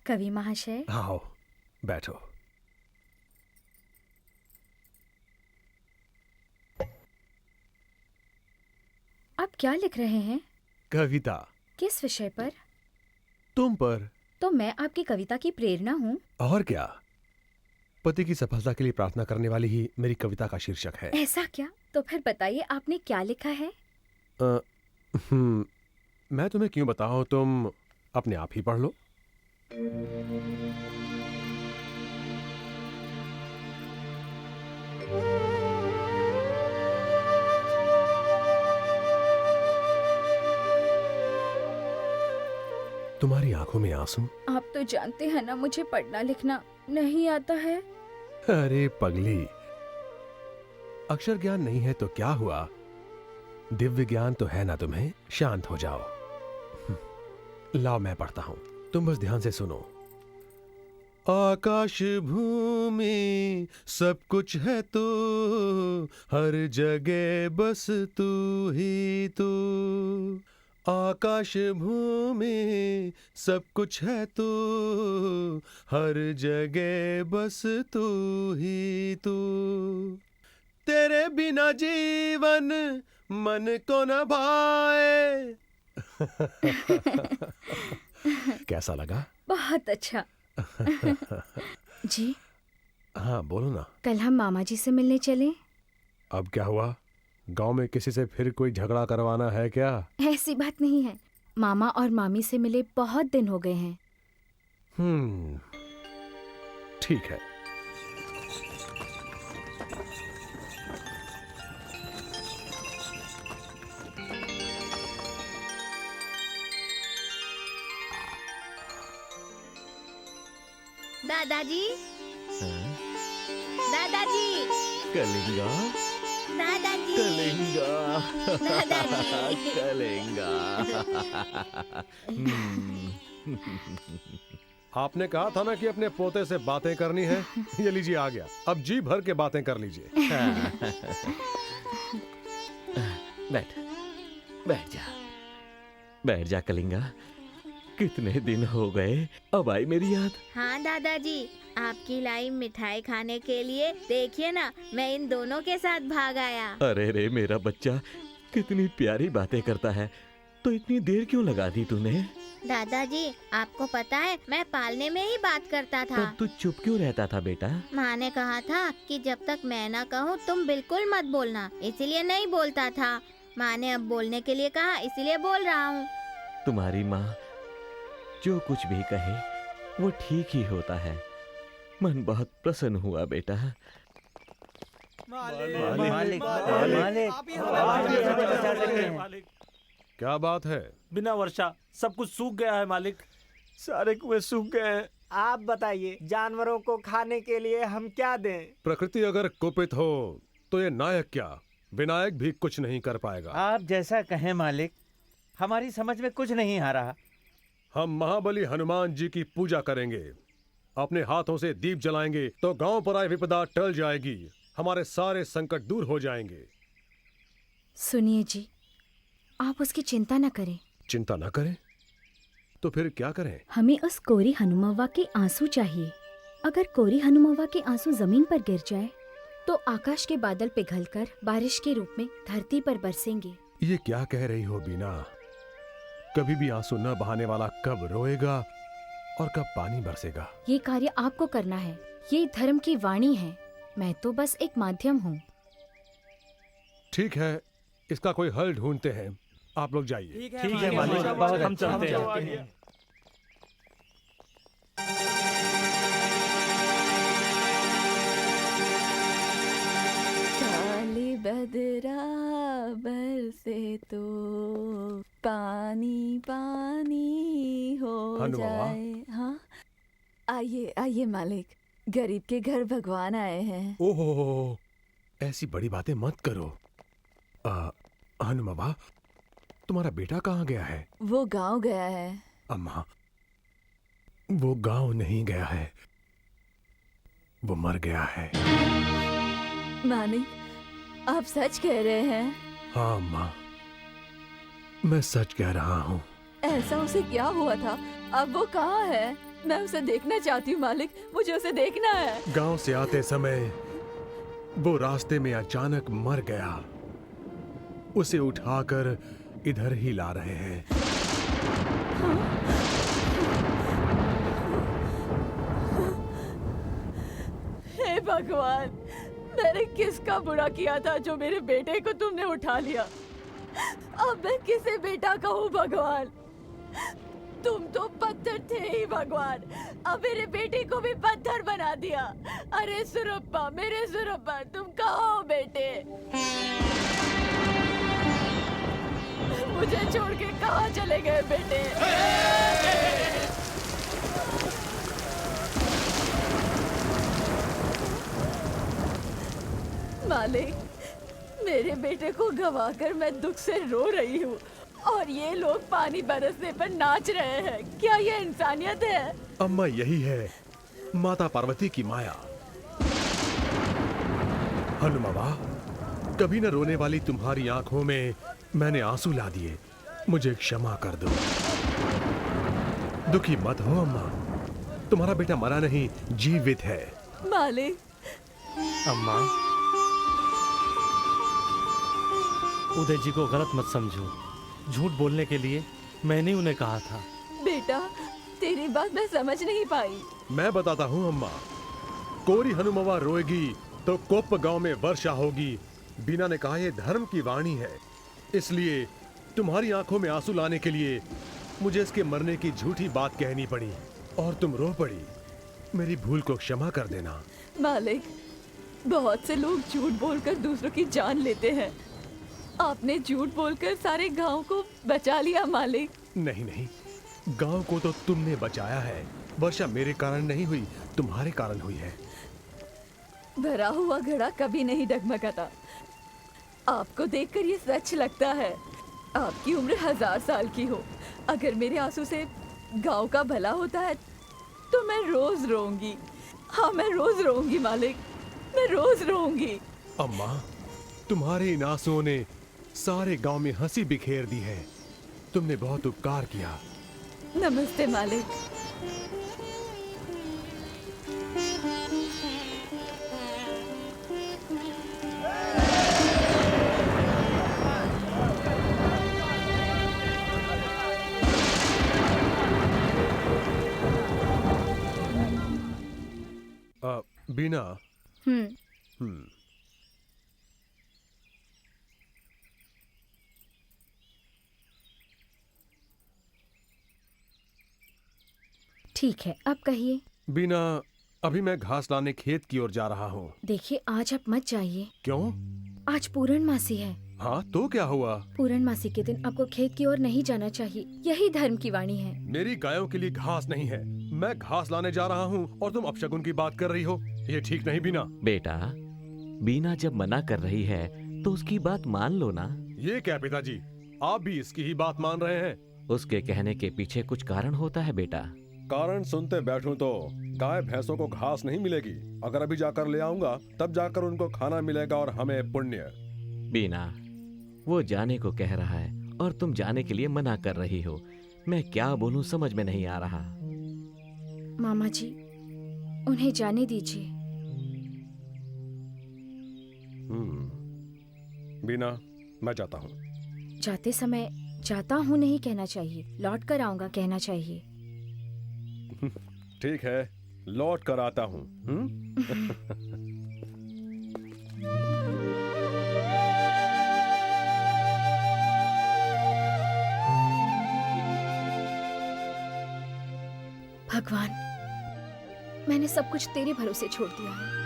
[SPEAKER 1] कवि महाशय,
[SPEAKER 16] आओ बैठो।
[SPEAKER 1] आप क्या लिख रहे हैं?
[SPEAKER 16] कविता।
[SPEAKER 1] किस विषय पर?
[SPEAKER 16] तुम पर।
[SPEAKER 1] तो मैं आपकी कविता की प्रेरणा हूँ।
[SPEAKER 16] और क्या, पति की सफलता के लिए प्रार्थना करने वाली ही मेरी कविता का शीर्षक है।
[SPEAKER 1] ऐसा क्या? तो फिर बताइए आपने क्या लिखा है?
[SPEAKER 16] मैं तुम्हें क्यों बताऊं, तुम अपने आप ही पढ़ लो। तुम्हारी आंखों में आंसू।
[SPEAKER 1] आप तो जानते हैं ना, मुझे पढ़ना लिखना नहीं आता है।
[SPEAKER 16] अरे पगली, अक्षर ज्ञान नहीं है तो क्या हुआ, दिव्य ज्ञान तो है ना तुम्हें। शांत हो जाओ। लाओ मैं पढ़ता हूं, तुम बस ध्यान से सुनो। आकाश भूमि सब कुछ है तू, हर जगह बस तू ही तू। आकाश भूमि सब कुछ है तू, हर जगह बस तू ही तू। तेरे बिना जीवन मन को न भाए। कैसा लगा?
[SPEAKER 1] बहुत अच्छा। जी
[SPEAKER 16] हाँ बोलो ना।
[SPEAKER 1] कल हम मामा जी से मिलने चलें?
[SPEAKER 16] अब क्या हुआ, गांव में किसी से फिर कोई झगड़ा करवाना है क्या?
[SPEAKER 1] ऐसी बात नहीं है, मामा और मामी से मिले बहुत दिन हो गए हैं।
[SPEAKER 16] ठीक है।
[SPEAKER 3] दादाजी, दादाजी,
[SPEAKER 6] कलिंगा,
[SPEAKER 3] दादाजी,
[SPEAKER 6] कलिंगा,
[SPEAKER 3] दादाजी,
[SPEAKER 6] कलिंगा।
[SPEAKER 7] आपने कहा था ना कि अपने पोते से बातें करनी है। ये लीजिए आ गया, अब जी भर के बातें कर लीजिए।
[SPEAKER 6] बैठ, बैठ जा, बैठ जा कलिंगा। कितने दिन हो गए, अब आई मेरी याद।
[SPEAKER 3] हाँ दादाजी, आपकी लाई मिठाई खाने के लिए। देखिए ना, मैं इन दोनों के साथ भाग आया।
[SPEAKER 6] अरे रे मेरा बच्चा, कितनी प्यारी बातें करता है। तो इतनी देर क्यों लगा दी तूने?
[SPEAKER 3] दादाजी, आपको पता है मैं पालने में ही बात करता था।
[SPEAKER 6] तब तू चुप क्यों रहता था बेटा?
[SPEAKER 3] माँ ने कहा था कि जब तक मैं ना कहूँ तुम बिल्कुल मत बोलना, इसीलिए नहीं बोलता था। माँ ने अब बोलने के लिए कहा, इसीलिए बोल रहा हूँ।
[SPEAKER 6] तुम्हारी माँ जो कुछ भी कहे वो ठीक ही होता है। मन बहुत प्रसन्न हुआ बेटा।
[SPEAKER 16] क्या बात है?
[SPEAKER 11] बिना वर्षा सब कुछ सूख गया है मालिक।
[SPEAKER 9] सारे कुएं सूख गए हैं। आप बताइए, जानवरों को खाने के लिए हम क्या दें?
[SPEAKER 16] प्रकृति अगर कुपित हो तो ये नायक क्या, विनायक भी कुछ नहीं कर पाएगा।
[SPEAKER 8] आप जैसा कहें मालिक, हमारी समझ में कुछ नहीं आ रहा।
[SPEAKER 16] हम महाबली हनुमान जी की पूजा करेंगे, अपने हाथों से दीप जलाएंगे तो गांव पर आए विपदा टल जाएगी, हमारे सारे संकट दूर हो जाएंगे।
[SPEAKER 1] सुनिए जी, आप उसकी चिंता न करें।
[SPEAKER 16] चिंता न करें? तो फिर क्या करें?
[SPEAKER 1] हमें उस कोरी हनुमव्वा के आंसू चाहिए। अगर कोरी हनुमव्वा के आंसू जमीन पर गिर जाए तो आकाश के बादल पिघलकर बारिश के रूप में धरती पर बरसेंगे।
[SPEAKER 16] ये क्या कह रही हो बीना? कभी भी आंसू न बहाने वाला कब रोएगा और कब पानी बरसेगा?
[SPEAKER 1] ये कार्य आपको करना है। ये धर्म की वाणी है। मैं तो बस एक माध्यम हूँ।
[SPEAKER 16] ठीक है, इसका कोई हल ढूंढते हैं। आप लोग जाइए।
[SPEAKER 11] ठीक है मालिक, हम चलते हैं।
[SPEAKER 5] काली बदरा बरसे तो पानी पानी हो
[SPEAKER 16] हनुमव्वा।
[SPEAKER 5] जाए। हाँ, आइए आइए मालिक, गरीब के घर भगवान आए हैं।
[SPEAKER 16] ओहो, ऐसी बड़ी बातें मत करो। हनुमव्वा, तुम्हारा बेटा कहाँ गया है?
[SPEAKER 5] वो गांव गया है।
[SPEAKER 16] अम्मा, वो गांव नहीं गया है, वो मर गया है।
[SPEAKER 5] मालिक, आप सच कह रहे हैं?
[SPEAKER 16] हाँ अम्मा, मैं सच कह रहा हूँ।
[SPEAKER 5] ऐसा उसे क्या हुआ था? अब वो कहाँ है? मैं उसे देखना चाहती हूँ मालिक, मुझे उसे देखना है।
[SPEAKER 16] गांव से आते समय वो रास्ते में अचानक मर गया। उसे उठाकर इधर ही ला रहे हैं।
[SPEAKER 5] हे भगवान, मैंने किसका बुरा किया था जो मेरे बेटे को तुमने उठा लिया? अब मैं किसे बेटा कहूँ भगवान? तुम तो पत्थर थे ही भगवान, अब मेरे बेटे को भी पत्थर बना दिया। अरे सुरप्पा, मेरे सुरप्पा, तुम कहाँ हो बेटे? मुझे छोड़ के कहाँ चले गए बेटे? मालिक, मेरे बेटे को गवाकर मैं दुख से रो रही हूँ और ये लोग पानी बरसने पर नाच रहे हैं। क्या ये इंसानियत है?
[SPEAKER 16] अम्मा, यही है माता पार्वती की माया। हनुमव्वा, कभी न रोने वाली तुम्हारी आंखों में मैंने आंसू ला दिए। मुझे क्षमा कर दो। दुखी मत हो अम्मा, तुम्हारा बेटा मरा नहीं, जीवित है।
[SPEAKER 5] मालिक।
[SPEAKER 11] अम्मा, उदय जी को गलत मत समझो। झूठ बोलने के लिए मैंने उन्हें कहा था।
[SPEAKER 5] बेटा, तेरी बात मैं समझ नहीं पाई।
[SPEAKER 16] मैं बताता हूँ अम्मा। कोरी हनुमव्वा रोएगी तो कोप्प गांव में वर्षा होगी। बीना ने कहा यह धर्म की वाणी है, इसलिए तुम्हारी आंखों में आंसू लाने के लिए मुझे इसके मरने की झूठी बात कहनी पड़ी और तुम रो पड़ी। मेरी भूल को क्षमा कर देना।
[SPEAKER 5] मालिक, बहुत से लोग झूठ बोलकर दूसरों की जान लेते हैं। आपने झूठ बोलकर सारे गांव को बचा लिया मालिक।
[SPEAKER 16] नहीं नहीं, गांव को तो तुमने बचाया है। वर्षा मेरे कारण नहीं हुई, तुम्हारे कारण हुई है।
[SPEAKER 5] भरा हुआ घड़ा कभी नहीं डगमगाता। आपको देखकर ये सच लगता है। आपकी उम्र 1000 साल की हो, अगर मेरे आंसू से गांव का भला होता है तो मैं रोज रोऊंगी। हाँ, मैं रोज रोऊंगी मालिक, मैं रोज रोऊंगी।
[SPEAKER 16] अम्मा, तुम्हारे इन आंसुओं ने सारे गांव में हंसी बिखेर दी है। तुमने बहुत उपकार किया।
[SPEAKER 5] नमस्ते मालिक।
[SPEAKER 16] बीना।
[SPEAKER 1] ठीक है, अब कहिए।
[SPEAKER 16] बीना, अभी मैं घास लाने खेत की ओर जा रहा हूँ।
[SPEAKER 1] देखिए, आज आप मत जाइए।
[SPEAKER 16] क्यों?
[SPEAKER 1] आज पूर्णमासी है।
[SPEAKER 16] हाँ, तो क्या हुआ?
[SPEAKER 1] पूर्णमासी के दिन आपको खेत की ओर नहीं जाना चाहिए। यही धर्म की वाणी है।
[SPEAKER 16] मेरी गायों के लिए घास नहीं है। मैं घास लाने जा रहा हूँ और तुम अपशगुन की बात कर रही हो। ये ठीक नहीं बीना।
[SPEAKER 6] बेटा, बीना जब मना कर रही है तो उसकी बात मान लो ना।
[SPEAKER 16] ये क्या पिताजी, आप भी इसकी ही बात मान रहे हैं?
[SPEAKER 6] उसके कहने के पीछे कुछ कारण होता है बेटा।
[SPEAKER 2] कारण सुनते बैठूं तो गाय भैंसों को घास नहीं मिलेगी। अगर अभी जाकर ले आऊंगा तब जाकर उनको खाना मिलेगा और हमें पुण्य।
[SPEAKER 6] बीना, वो जाने को कह रहा है और तुम जाने के लिए मना कर रही हो। मैं क्या बोलूं समझ में नहीं आ रहा।
[SPEAKER 1] मामा जी, उन्हें जाने दीजिए।
[SPEAKER 2] बीना, मैं जाता हूँ।
[SPEAKER 1] जाते समय जाता हूँ नहीं कहना चाहिए, लौट कर आऊंगा कहना चाहिए।
[SPEAKER 2] ठीक है, लौट कर आता हूँ।
[SPEAKER 1] भगवान, मैंने सब कुछ तेरे भरोसे छोड़ दिया है।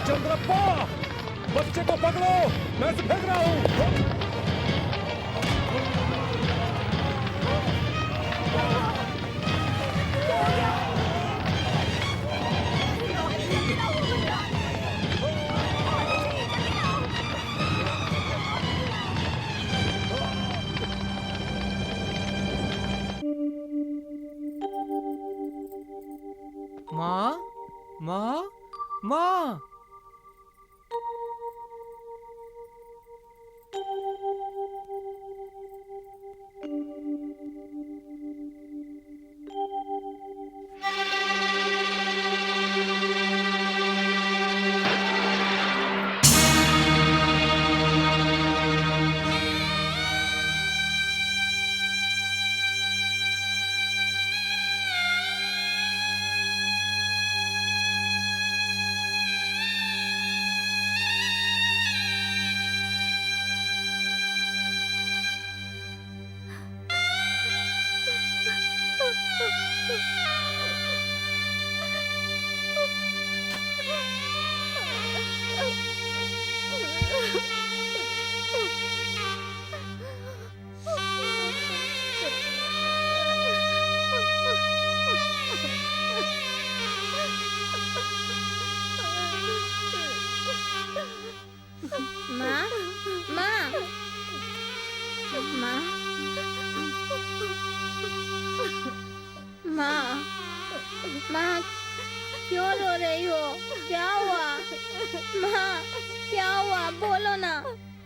[SPEAKER 2] चंद्रप्पा, बच्चे को पकड़ो, मैं इसे फेंक रहा हूँ।
[SPEAKER 14] माँ, माँ, माँ।
[SPEAKER 3] माँ, माँ, माँ, माँ, माँ, क्यों रो रही हो? क्या हुआ? माँ, क्या हुआ? बोलो ना,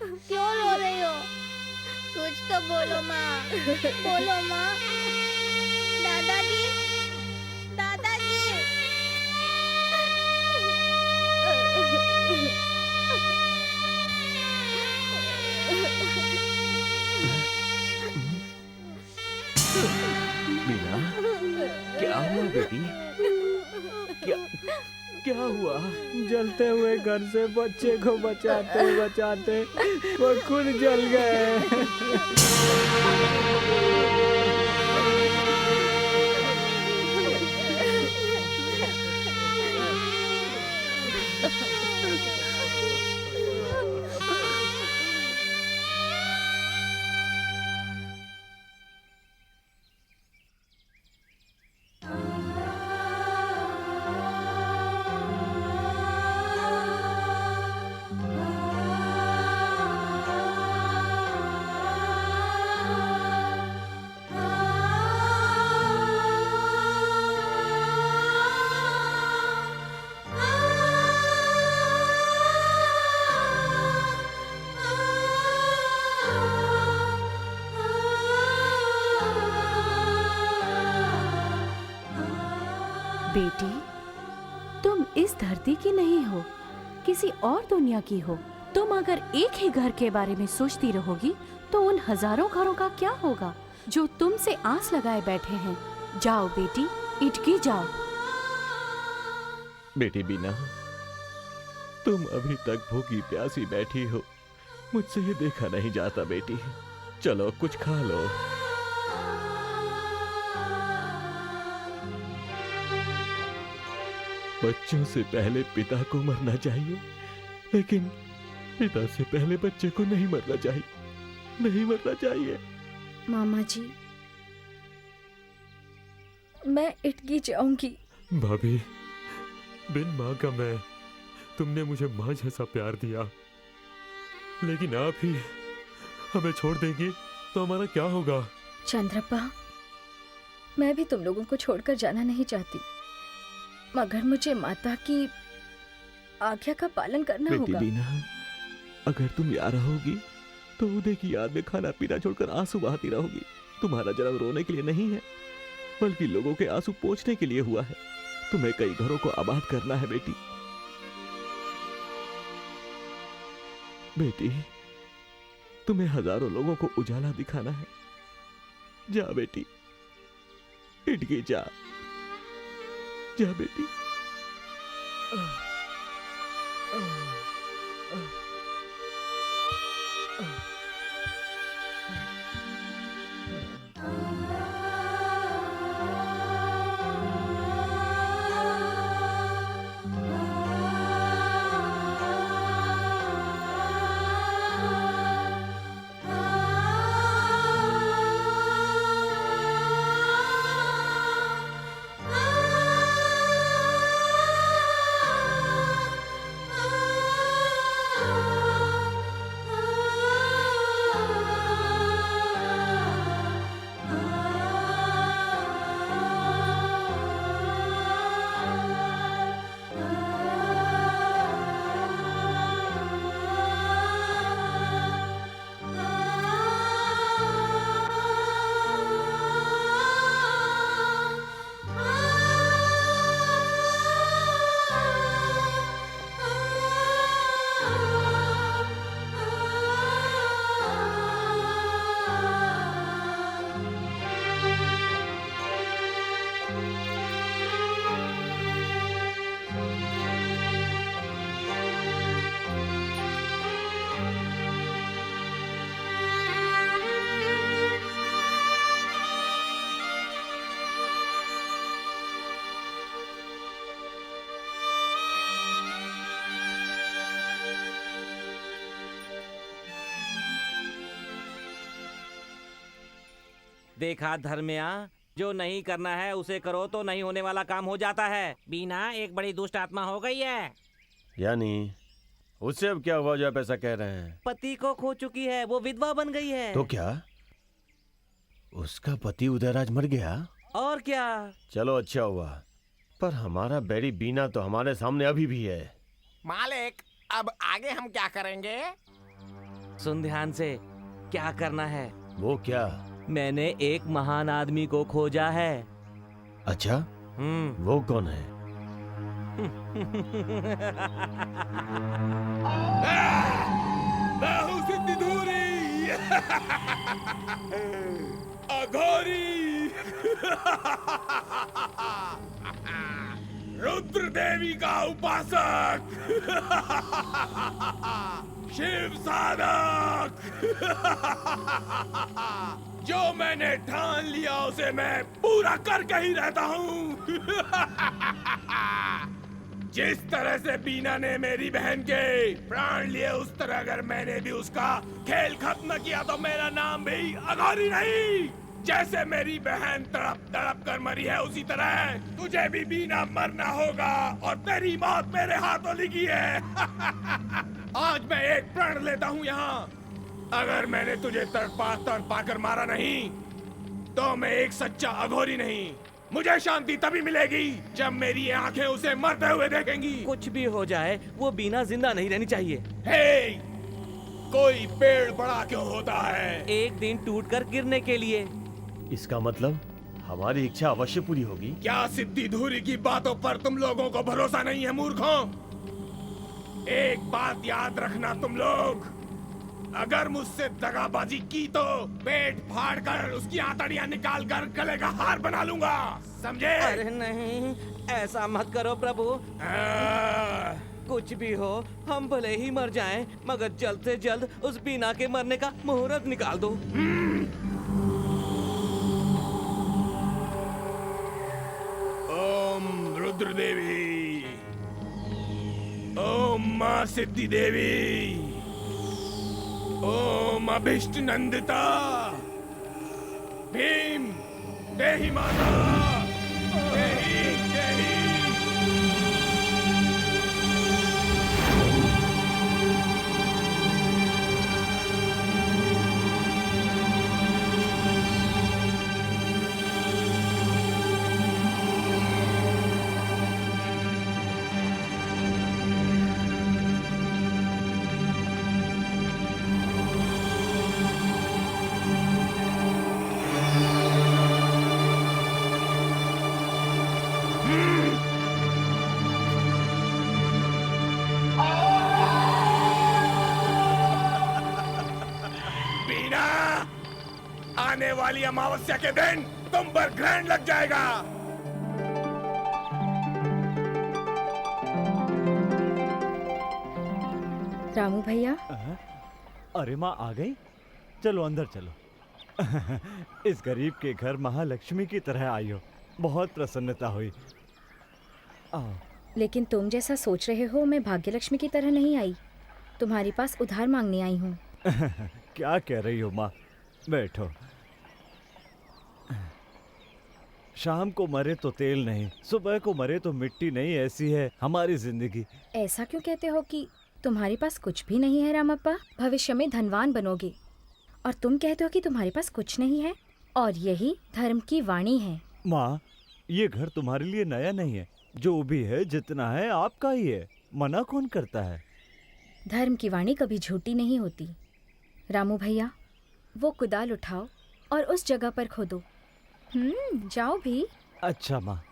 [SPEAKER 3] क्यों रो रही हो? कुछ तो बोलो माँ, बोलो माँ। दादाजी, दादाजी।
[SPEAKER 6] मीना, क्या हुआ बेटी? क्या क्या हुआ?
[SPEAKER 14] जलते हुए घर से बच्चे को बचाते बचाते वो खुद जल गए।
[SPEAKER 17] बेटी, तुम इस धरती की नहीं हो, किसी और दुनिया की हो। तुम अगर एक ही घर के बारे में सोचती रहोगी तो उन हजारों घरों का क्या होगा जो तुमसे आस लगाए बैठे हैं? जाओ बेटी, इटकी जाओ।
[SPEAKER 9] बेटी बीना, तुम अभी तक भूखी प्यासी बैठी हो, मुझसे ये देखा नहीं जाता बेटी। चलो कुछ खा लो। बच्चों से पहले पिता को मरना चाहिए, लेकिन पिता से पहले बच्चे को नहीं मरना चाहिए, नहीं मरना चाहिए।
[SPEAKER 1] मामा जी, मैं इटकी जाऊंगी।
[SPEAKER 4] भाभी, बिन माँ का मैं, तुमने मुझे माँ जैसा प्यार दिया, लेकिन आप ही हमें छोड़ देंगे तो हमारा क्या होगा?
[SPEAKER 1] चंद्रप्पा, मैं भी तुम लोगों को छोड़कर जाना नहीं चाहती, मगर मुझे माता की आज्ञा का पालन करना
[SPEAKER 9] बेटी
[SPEAKER 1] होगा।
[SPEAKER 9] बीना, अगर तुम यहाँ रहोगी तो उदय की याद में खाना पीना छोड़कर आंसू बहाती रहोगी। तुम्हारा जन्म रोने के लिए नहीं है, बल्कि लोगों के आंसू पोंछने के लिए हुआ है। तुम्हें कई घरों को आबाद करना है बेटी। बेटी, तुम्हें हजारों लोगों को उजाला दिखाना है। जा बेटी, इटकी जा, जा बेटी।
[SPEAKER 6] देखा धर्म्या, जो नहीं करना है उसे करो तो नहीं होने वाला काम हो जाता है।
[SPEAKER 13] बीना एक बड़ी दुष्ट आत्मा हो गई है।
[SPEAKER 15] यानी उससे अब क्या हुआ जो आप ऐसा कह रहे हैं?
[SPEAKER 6] पति को खो चुकी है, वो विधवा बन गई है।
[SPEAKER 15] तो क्या उसका पति उदयराज मर गया?
[SPEAKER 6] और क्या?
[SPEAKER 15] चलो अच्छा हुआ, पर हमारा बैरी बीना तो हमारे सामने अभी भी है।
[SPEAKER 13] मालिक, अब आगे हम क्या करेंगे?
[SPEAKER 6] सुन ध्यान से, क्या करना है?
[SPEAKER 15] वो क्या?
[SPEAKER 6] मैंने एक महान आदमी को खोजा है।
[SPEAKER 15] अच्छा, वो कौन है?
[SPEAKER 18] मैं हूँ सिद्धिधूरी, अघोरी, रुद्र देवी का उपासक, शिव साधक। जो मैंने ठान लिया उसे मैं पूरा करके ही रहता हूँ। जिस तरह से बीना ने मेरी बहन के प्राण लिए, उस तरह अगर मैंने भी उसका खेल खत्म किया तो मेरा नाम भी अघोरी नहीं। जैसे मेरी बहन तड़प तड़प कर मरी है, उसी तरह तुझे भी बीना मरना होगा, और तेरी मौत मेरे हाथों लिखी है। आज मैं एक प्रण लेता हूँ यहाँ। अगर मैंने तुझे तड़पा कर मारा नहीं, तो मैं एक सच्चा अघोरी नहीं। मुझे शांति तभी मिलेगी जब मेरी आंखें उसे मरते हुए देखेंगी।
[SPEAKER 6] कुछ भी हो जाए, वो बीना जिंदा नहीं रहनी चाहिए।
[SPEAKER 18] हे, कोई पेड़ बड़ा क्यों होता है?
[SPEAKER 6] एक दिन टूटकर गिरने के लिए।
[SPEAKER 15] इसका मतलब हमारी इच्छा अवश्य पूरी होगी।
[SPEAKER 18] क्या सिद्धिधूरी की बातों पर तुम लोगों को भरोसा नहीं है मूर्खों? एक बात याद रखना तुम लोग, अगर मुझसे दगाबाजी की तो पेट फाड़ कर उसकी आंतड़ियां निकाल कर गले का हार बना लूंगा, समझे?
[SPEAKER 6] अरे नहीं, ऐसा मत करो प्रभु। कुछ भी हो, हम भले ही मर जाएं, मगर जल्द से जल्द उस बीना के मरने का मुहूर्त निकाल दो।
[SPEAKER 18] ओम रुद्र देवी, ओम माँ सिद्धि देवी, ओम अभिष्ट नंदिता, भीम देहि माता, देहि देहि। आने वाली अमावस्या के दिन तुम पर ग्रहण लग जाएगा।
[SPEAKER 1] रामू भैया।
[SPEAKER 12] अरे माँ आ गई, चलो अंदर चलो। इस गरीब के घर महालक्ष्मी की तरह आई हो, बहुत प्रसन्नता हुई। आओ।
[SPEAKER 1] लेकिन तुम जैसा सोच रहे हो मैं भाग्यलक्ष्मी की तरह नहीं आई, तुम्हारे पास उधार मांगने आई हूँ।
[SPEAKER 12] क्या कह रही हो माँ, बैठो। शाम को मरे तो तेल नहीं, सुबह को मरे तो मिट्टी नहीं, ऐसी है हमारी जिंदगी।
[SPEAKER 1] ऐसा क्यों कहते हो कि तुम्हारे पास कुछ भी नहीं है रामप्पा? भविष्य में धनवान बनोगे और तुम कहते हो कि तुम्हारे पास कुछ नहीं है, और यही धर्म की वाणी है।
[SPEAKER 12] माँ, ये घर तुम्हारे लिए नया नहीं है, जो भी है जितना है आपका ही है, मना कौन करता है?
[SPEAKER 1] धर्म की वाणी कभी झूठी नहीं होती। रामू भैया, वो कुदाल उठाओ और उस जगह पर खोदो। जाओ भी।
[SPEAKER 12] अच्छा माँ।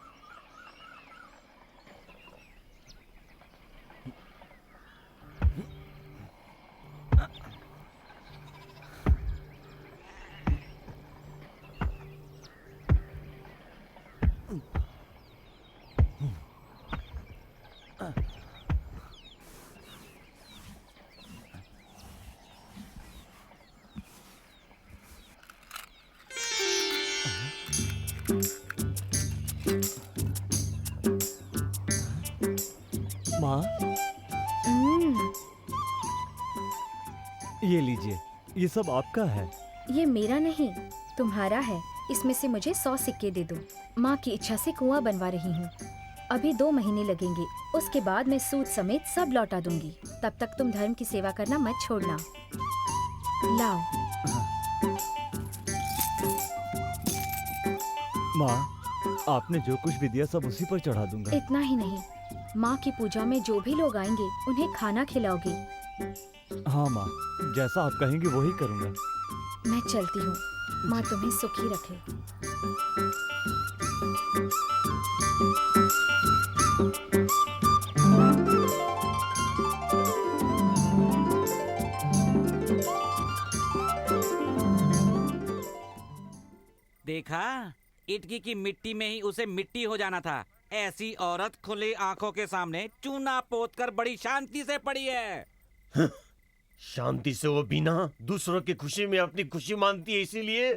[SPEAKER 12] माँ, ये लीजिए, ये सब आपका है।
[SPEAKER 1] ये मेरा नहीं, तुम्हारा है। इसमें से मुझे 100 सिक्के दे दो। माँ की इच्छा से कुआं बनवा रही हूँ। अभी 2 महीने लगेंगे, उसके बाद मैं सूद समेत सब लौटा दूंगी। तब तक तुम धर्म की सेवा करना मत छोड़ना। लाओ।
[SPEAKER 12] माँ, आपने जो कुछ भी दिया सब उसी पर चढ़ा दूंगा।
[SPEAKER 1] इतना ही नहीं, माँ की पूजा में जो भी लोग आएंगे उन्हें खाना खिलाओगे।
[SPEAKER 12] हाँ माँ, जैसा आप कहेंगे वही करूँगा।
[SPEAKER 1] मैं चलती हूँ, माँ तुम्हें सुखी रखे।
[SPEAKER 6] देखा, इटकी की मिट्टी में ही उसे मिट्टी हो जाना था। ऐसी औरत खुली आंखों के सामने चूना पोतकर बड़ी शांति से पड़ी है।
[SPEAKER 15] शांति से वो बीना दूसरों की खुशी में अपनी खुशी मानती है, इसीलिए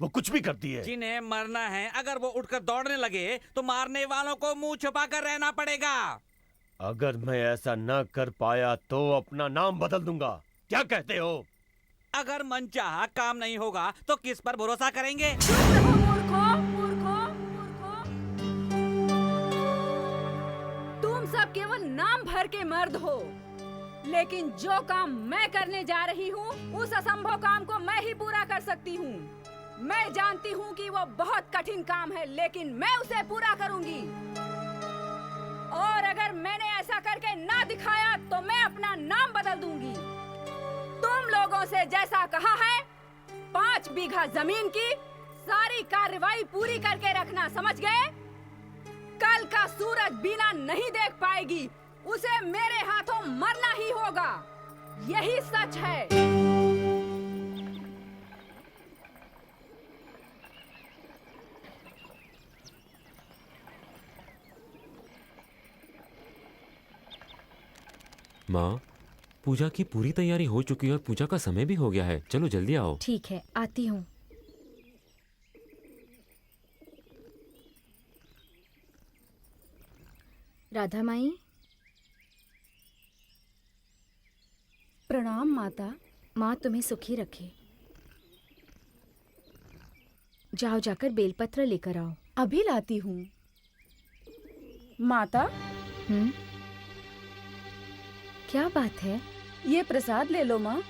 [SPEAKER 15] वो कुछ भी करती है।
[SPEAKER 6] जिन्हें मरना है, अगर वो उठकर दौड़ने लगे तो मारने वालों को मुंह छुपा कर रहना पड़ेगा।
[SPEAKER 15] अगर मैं ऐसा न कर पाया तो अपना नाम बदल दूंगा। क्या कहते हो?
[SPEAKER 6] अगर मनचाहा काम नहीं होगा तो किस पर भरोसा करेंगे?
[SPEAKER 17] तुम सब केवल नाम भर के मर्द हो, लेकिन जो काम मैं करने जा रही हूँ उस असंभव काम को मैं ही पूरा कर सकती हूँ। मैं जानती हूँ कि वो बहुत कठिन काम है, लेकिन मैं उसे पूरा करूँगी। और अगर मैंने ऐसा करके ना दिखाया तो मैं अपना नाम बदल दूंगी। तुम लोगों से जैसा कहा है, 5 बीघा जमीन की सारी कार्रवाई पूरी करके रखना, समझ गए? कल का सूरज बीना नहीं देख पाएगी, उसे मेरे हाथों मरना ही होगा। यही सच है।
[SPEAKER 4] माँ, पूजा की पूरी तैयारी हो चुकी है और पूजा का समय भी हो गया है। चलो जल्दी आओ।
[SPEAKER 1] ठीक है, आती हूँ। राधा माई।
[SPEAKER 17] प्रणाम माता।
[SPEAKER 1] माँ तुम्हें सुखी रखे। जाओ, जाकर बेलपत्र लेकर आओ।
[SPEAKER 17] अभी लाती हूँ माता।
[SPEAKER 1] क्या बात है?
[SPEAKER 17] ये प्रसाद ले लो माँ।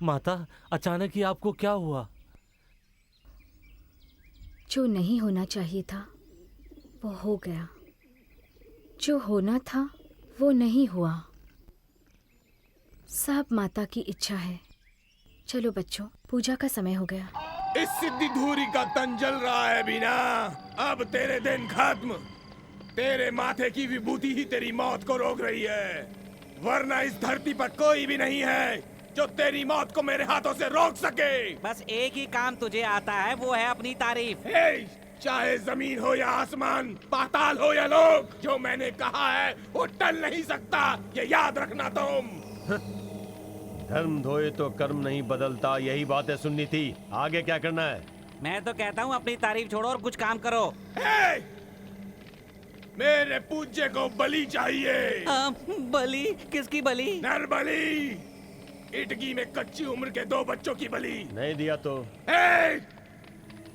[SPEAKER 11] माता, अचानक ही आपको क्या हुआ?
[SPEAKER 1] जो नहीं होना चाहिए था वो हो गया। जो होना था वो नहीं हुआ। सब माता की इच्छा है। चलो बच्चों, पूजा का समय हो गया।
[SPEAKER 18] इस सिद्धि धूरी का तन जल रहा है बीना। अब तेरे दिन खत्म। तेरे माथे की विभूति ही तेरी मौत को रोक रही है, वरना इस धरती पर कोई भी नहीं है जो तेरी मौत को मेरे हाथों से रोक सके।
[SPEAKER 19] बस एक ही काम तुझे आता है, वो है अपनी तारीफ।
[SPEAKER 18] चाहे जमीन हो या आसमान, पाताल हो या लोक, जो मैंने कहा है वो टल नहीं सकता, ये याद रखना तुम।
[SPEAKER 15] धर्म धोए तो कर्म नहीं बदलता, यही बातें सुननी थी। आगे क्या करना है?
[SPEAKER 19] मैं तो कहता हूँ अपनी तारीफ छोड़ो और कुछ काम करो।
[SPEAKER 18] मेरे पूज्य को बलि चाहिए।
[SPEAKER 19] बलि? किसकी बलि?
[SPEAKER 18] नर बलि। इटकी में कच्ची उम्र के 2 बच्चों की बलि।
[SPEAKER 15] नहीं दिया तो?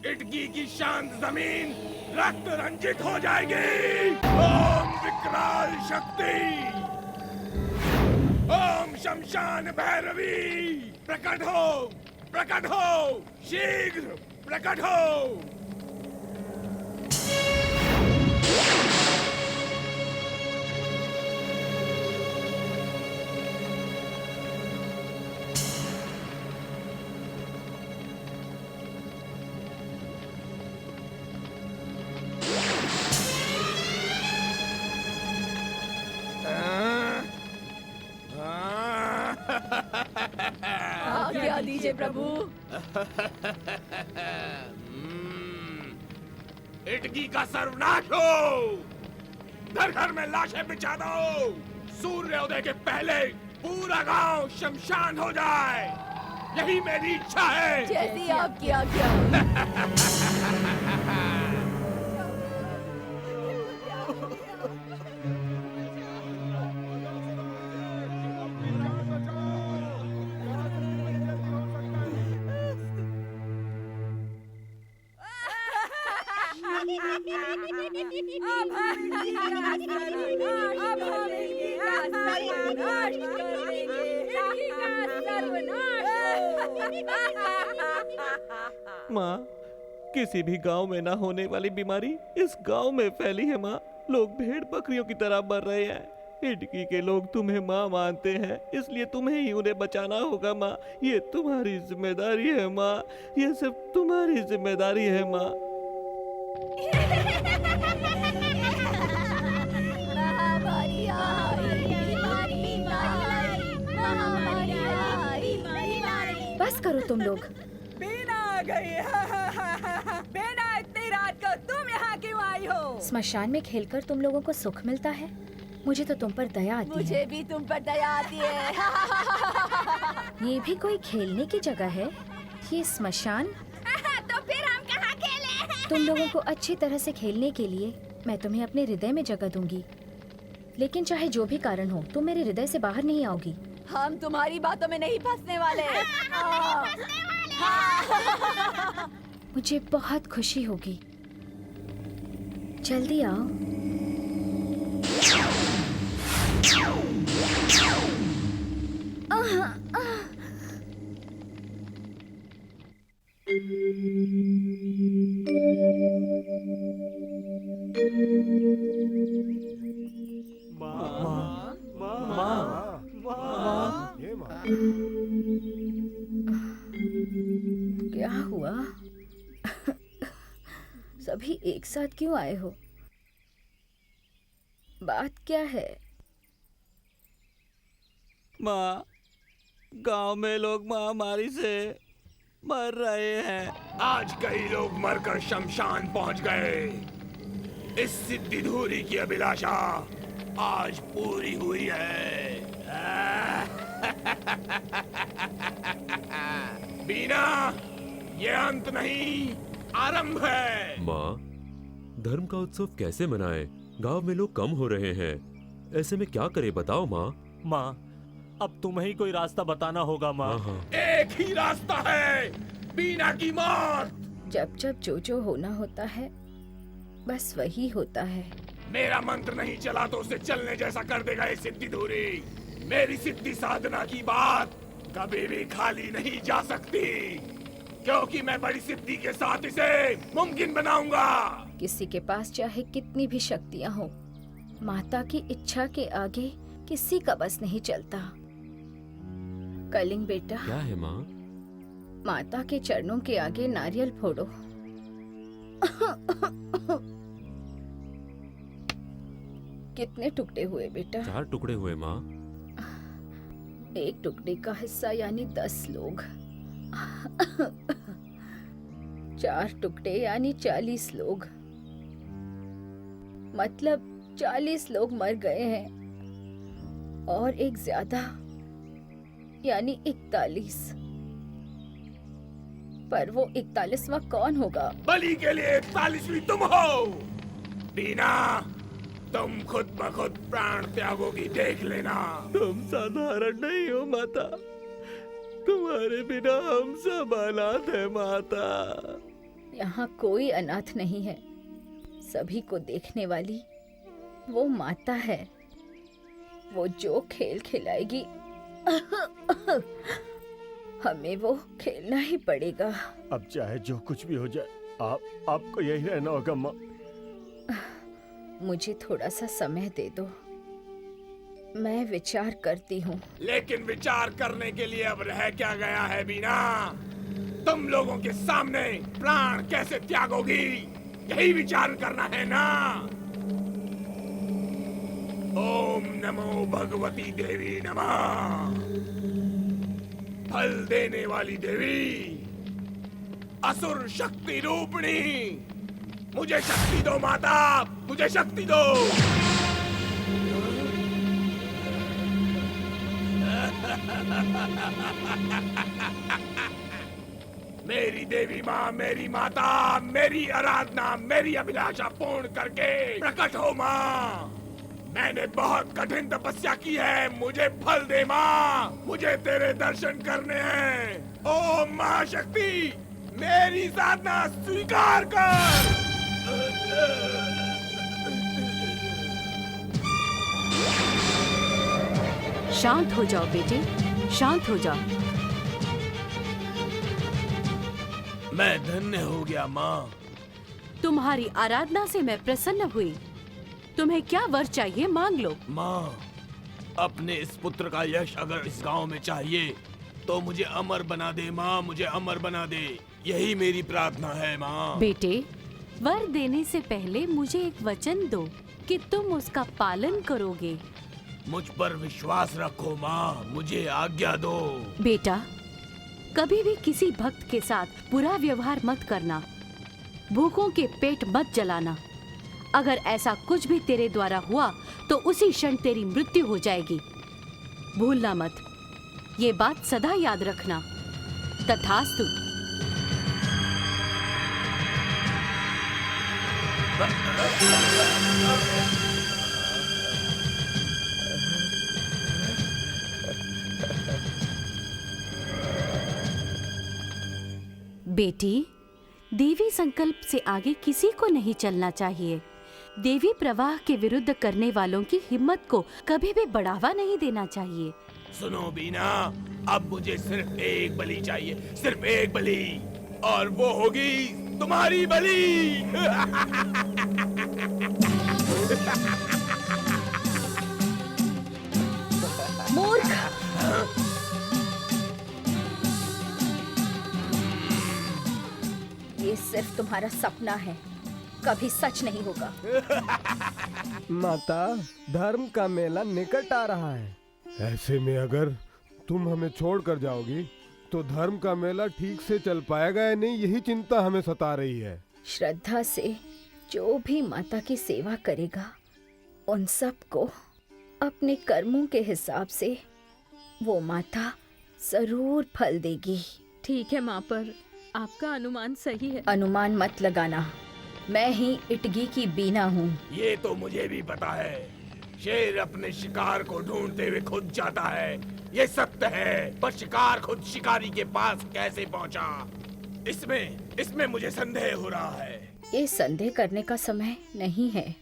[SPEAKER 18] इटकी की शांत जमीन रक्त रंजित हो जाएगी। ओम विकराल शक्ति, ओम शमशान भैरवी, प्रकट हो, प्रकट हो, शीघ्र प्रकट हो।
[SPEAKER 5] आज्ञा दीजिए प्रभु।
[SPEAKER 18] इटकी का सर्वनाश हो, घर घर में लाशें बिछा दो। सूर्योदय के पहले पूरा गांव शमशान हो जाए, यही मेरी इच्छा है।
[SPEAKER 5] जैसी आपकी आज्ञा।
[SPEAKER 17] अब हम इनका सर्वनाश कर देंगे, इनका सर्वनाश।
[SPEAKER 6] माँ, किसी भी गांव में ना होने वाली बीमारी इस गांव में फैली है माँ। लोग भेड़ बकरियों की तरह मर रहे हैं। हिडकी के लोग तुम्हें माँ मानते हैं, इसलिए तुम्हें ही उन्हें बचाना होगा माँ। ये तुम्हारी जिम्मेदारी है माँ, ये सिर्फ तुम्हारी जिम्मेदारी है माँ।
[SPEAKER 1] बस करो तुम लोग।
[SPEAKER 17] बीना आ गई। बीना, इतनी रात को तुम यहाँ क्यों आई हो?
[SPEAKER 1] स्मशान में खेलकर तुम लोगों को सुख मिलता है? मुझे तो तुम पर दया आती
[SPEAKER 5] मुझे
[SPEAKER 1] है।
[SPEAKER 5] भी तुम पर दया आती है।
[SPEAKER 1] ये भी कोई खेलने की जगह है? ये स्मशान?
[SPEAKER 3] तो फिर हम कहाँ खेले?
[SPEAKER 1] तुम लोगों को अच्छी तरह से खेलने के लिए मैं तुम्हें अपने हृदय में जगह दूंगी, लेकिन चाहे जो भी कारण हो तुम मेरे हृदय से बाहर नहीं आओगी।
[SPEAKER 5] हम तुम्हारी बातों में नहीं फंसने वाले।
[SPEAKER 1] मुझे बहुत खुशी होगी। जल्दी आओ। क्या हुआ? सभी एक साथ क्यों आए हो? बात क्या है?
[SPEAKER 6] माँ, गांव में लोग महामारी से मर रहे हैं।
[SPEAKER 18] आज कई लोग मरकर शमशान पहुंच गए। इस सिद्धि धूरी की अभिलाषा आज पूरी हुई है। बीना, ये अंत नहीं, आरंभ है।
[SPEAKER 4] माँ, धर्म का उत्सव कैसे मनाएं? गांव में लोग कम हो रहे हैं। ऐसे में क्या करें बताओ माँ।
[SPEAKER 11] माँ, अब तुम्हें ही कोई रास्ता बताना होगा माँ।
[SPEAKER 18] एक ही रास्ता है, बीना की मौत।
[SPEAKER 1] जब जब जो होना होता है बस वही होता है।
[SPEAKER 18] मेरा मंत्र नहीं चला तो उसे चलने जैसा कर देगा ये सिद्धि धूरी। मेरी सिद्धि साधना की बात कभी भी खाली नहीं जा सकती, क्योंकि मैं बड़ी सिद्धि के साथ इसे मुमकिन बनाऊंगा।
[SPEAKER 1] किसी के पास चाहे कितनी भी शक्तियां हो, माता की इच्छा के आगे किसी का बस नहीं चलता। कलिंग बेटा,
[SPEAKER 4] क्या है माँ?
[SPEAKER 1] माता के चरणों के आगे नारियल फोड़ो। कितने टुकड़े हुए बेटा?
[SPEAKER 4] 4 टुकड़े हुए माँ।
[SPEAKER 1] एक टुकड़े का हिस्सा यानी 10 लोग। 4 टुकड़े यानी 40 लोग। मतलब 40 लोग मर गए हैं और एक ज्यादा यानी 41। पर वो 41वां कौन होगा?
[SPEAKER 18] बलि के लिए 41वीं तुम हो। बीना, तुम खुद ब खुद प्राण त्यागोगी, देख लेना।
[SPEAKER 6] तुम साधारण नहीं हो माता, तुम्हारे बिना हम सब अनाथ है माता।
[SPEAKER 1] यहाँ कोई अनाथ नहीं है, सभी को देखने वाली वो माता है। वो जो खेल खिलाएगी हमें वो खेलना ही पड़ेगा।
[SPEAKER 9] अब चाहे जो कुछ भी हो जाए, आपको यही रहना होगा माँ।
[SPEAKER 1] मुझे थोड़ा सा समय दे दो, मैं विचार करती हूँ।
[SPEAKER 18] लेकिन विचार करने के लिए अब रह क्या गया है बीना? तुम लोगों के सामने प्राण कैसे त्यागोगी, यही विचार करना है ना? ओम नमो भगवती देवी नमः। फल देने वाली देवी, असुर शक्ति रूपिणी, मुझे शक्ति दो माता, मुझे शक्ति दो। मेरी देवी माँ, मेरी माता, मेरी आराधना, मेरी अभिलाषा पूर्ण करके प्रकट हो माँ। मैंने बहुत कठिन तपस्या की है, मुझे फल दे माँ, मुझे तेरे दर्शन करने हैं। ओम महाशक्ति, मेरी साधना स्वीकार कर।
[SPEAKER 20] शांत हो जाओ बेटे, शांत हो जाओ।
[SPEAKER 18] मैं धन्य हो गया माँ।
[SPEAKER 20] तुम्हारी आराधना से मैं प्रसन्न हुई। तुम्हें क्या वर चाहिए मांग लो।
[SPEAKER 18] माँ, अपने इस पुत्र का यश अगर इस गांव में चाहिए तो मुझे अमर बना दे माँ, मुझे अमर बना दे। यही मेरी प्रार्थना है माँ।
[SPEAKER 20] बेटे, वर देने से पहले मुझे एक वचन दो कि तुम उसका पालन करोगे।
[SPEAKER 18] मुझ पर विश्वास रखो माँ, मुझे आज्ञा दो।
[SPEAKER 20] बेटा, कभी भी किसी भक्त के साथ बुरा व्यवहार मत करना, भूखों के पेट मत जलाना। अगर ऐसा कुछ भी तेरे द्वारा हुआ तो उसी क्षण तेरी मृत्यु हो जाएगी। भूलना मत, ये बात सदा याद रखना। तथास्तु। बेटी, देवी संकल्प से आगे किसी को नहीं चलना चाहिए। देवी प्रवाह के विरुद्ध करने वालों की हिम्मत को कभी भी बढ़ावा नहीं देना चाहिए।
[SPEAKER 18] सुनो बीना, अब मुझे सिर्फ एक बलि चाहिए, सिर्फ एक बलि, और वो होगी तुम्हारी बलि।
[SPEAKER 1] मूर्ख! ये सिर्फ तुम्हारा सपना है, कभी सच नहीं होगा।
[SPEAKER 7] माता, धर्म का मेला निकट आ रहा है। ऐसे में अगर तुम हमें छोड़ कर जाओगी तो धर्म का मेला ठीक से चल पाएगा या नहीं, यही चिंता हमें सता रही है।
[SPEAKER 1] श्रद्धा से जो भी माता की सेवा करेगा, उन सब को अपने कर्मों के हिसाब से वो माता जरूर फल देगी।
[SPEAKER 17] ठीक है माँ, पर आपका अनुमान सही है।
[SPEAKER 1] अनुमान मत लगाना, मैं ही इटगी की बीना हूँ।
[SPEAKER 18] ये तो मुझे भी पता है, शेर अपने शिकार को ढूंढते हुए खुद जाता है, ये सत्य है। पर शिकार खुद शिकारी के पास कैसे पहुंचा, इसमें मुझे संदेह हो रहा है।
[SPEAKER 1] ये संदेह करने का समय नहीं है।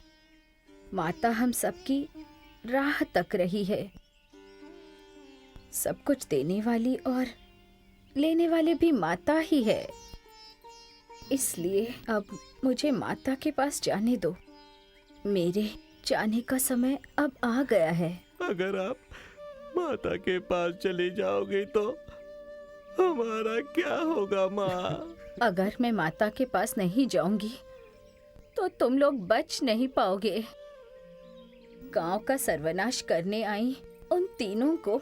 [SPEAKER 1] माता हम सबकी राह तक रही है। सब कुछ देने वाली और लेने वाले भी माता ही है। इसलिए अब मुझे माता के पास जाने दो। मेरे जाने का समय अब आ गया है।
[SPEAKER 9] अगर आप माता के पास चली जाओगी तो हमारा क्या होगा माँ?
[SPEAKER 1] अगर मैं माता के पास नहीं जाऊंगी तो तुम लोग बच नहीं पाओगे। गांव का सर्वनाश करने आई उन तीनों को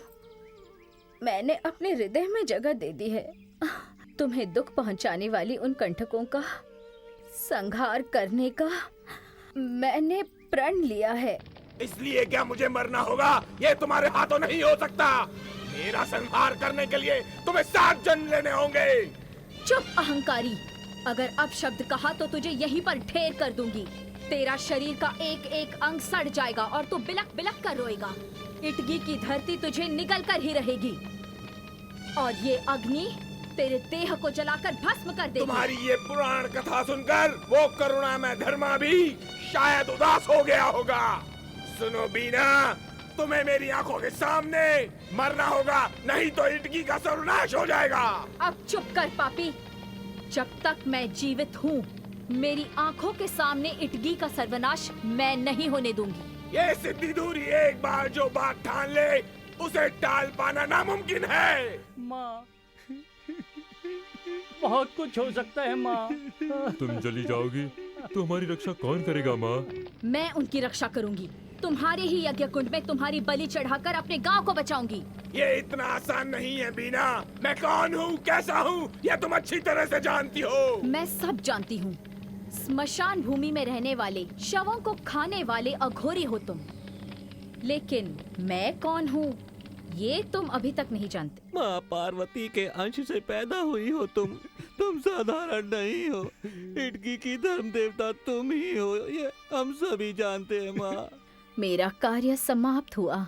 [SPEAKER 1] मैंने अपने हृदय में जगह दे दी है। तुम्हें दुख पहुंचाने वाली उन कंटकों का संहार करने का मैंने प्रण लिया है।
[SPEAKER 18] इसलिए क्या मुझे मरना होगा? ये तुम्हारे हाथों नहीं हो सकता। मेरा संहार करने के लिए तुम्हें 7 जन्म लेने होंगे।
[SPEAKER 1] चुप अहंकारी! अगर अब शब्द कहा तो तुझे यहीं पर ढेर कर दूंगी। तेरा शरीर का एक एक अंग सड़ जाएगा और तू बिलक बिलक कर रोएगा। इटगी की धरती तुझे निगल कर ही रहेगी और ये अग्नि तेरे देह को जलाकर भस्म कर देगी।
[SPEAKER 18] तुम्हारी ये पुराण कथा सुनकर वो करुणामय धर्मा भी शायद उदास हो गया होगा। सुनो बीना, तुम्हें मेरी आंखों के सामने मरना होगा, नहीं तो इटगी का सर्वनाश हो जाएगा।
[SPEAKER 1] अब चुप कर पापी। जब तक मैं जीवित हूँ, मेरी आंखों के सामने इटगी का सर्वनाश मैं नहीं होने दूंगी।
[SPEAKER 18] ये सिद्धि दूरी एक बार जो बात ठान ले, उसे टाल पाना नामुमकिन है।
[SPEAKER 14] माँ, बहुत कुछ हो सकता है माँ।
[SPEAKER 4] तुम चली जाओगी तो हमारी रक्षा कौन करेगा माँ?
[SPEAKER 1] मैं उनकी रक्षा करूंगी। तुम्हारे ही यज्ञ कुंड में तुम्हारी बलि चढ़ाकर अपने गांव को बचाऊंगी।
[SPEAKER 18] ये इतना आसान नहीं है बीना। मैं कौन हूँ, कैसा हूँ, ये तुम अच्छी तरह से जानती हो।
[SPEAKER 1] मैं सब जानती हूँ। स्मशान भूमि में रहने वाले, शवों को खाने वाले अघोरी हो तुम। लेकिन मैं कौन हूँ ये तुम अभी तक नहीं जानते।
[SPEAKER 9] माँ पार्वती के अंश से पैदा हुई हो तुम साधारण नहीं हो। इटगी की धर्म देवता तुम ही हो, ये हम सभी जानते हैं माँ।
[SPEAKER 1] मेरा कार्य समाप्त हुआ,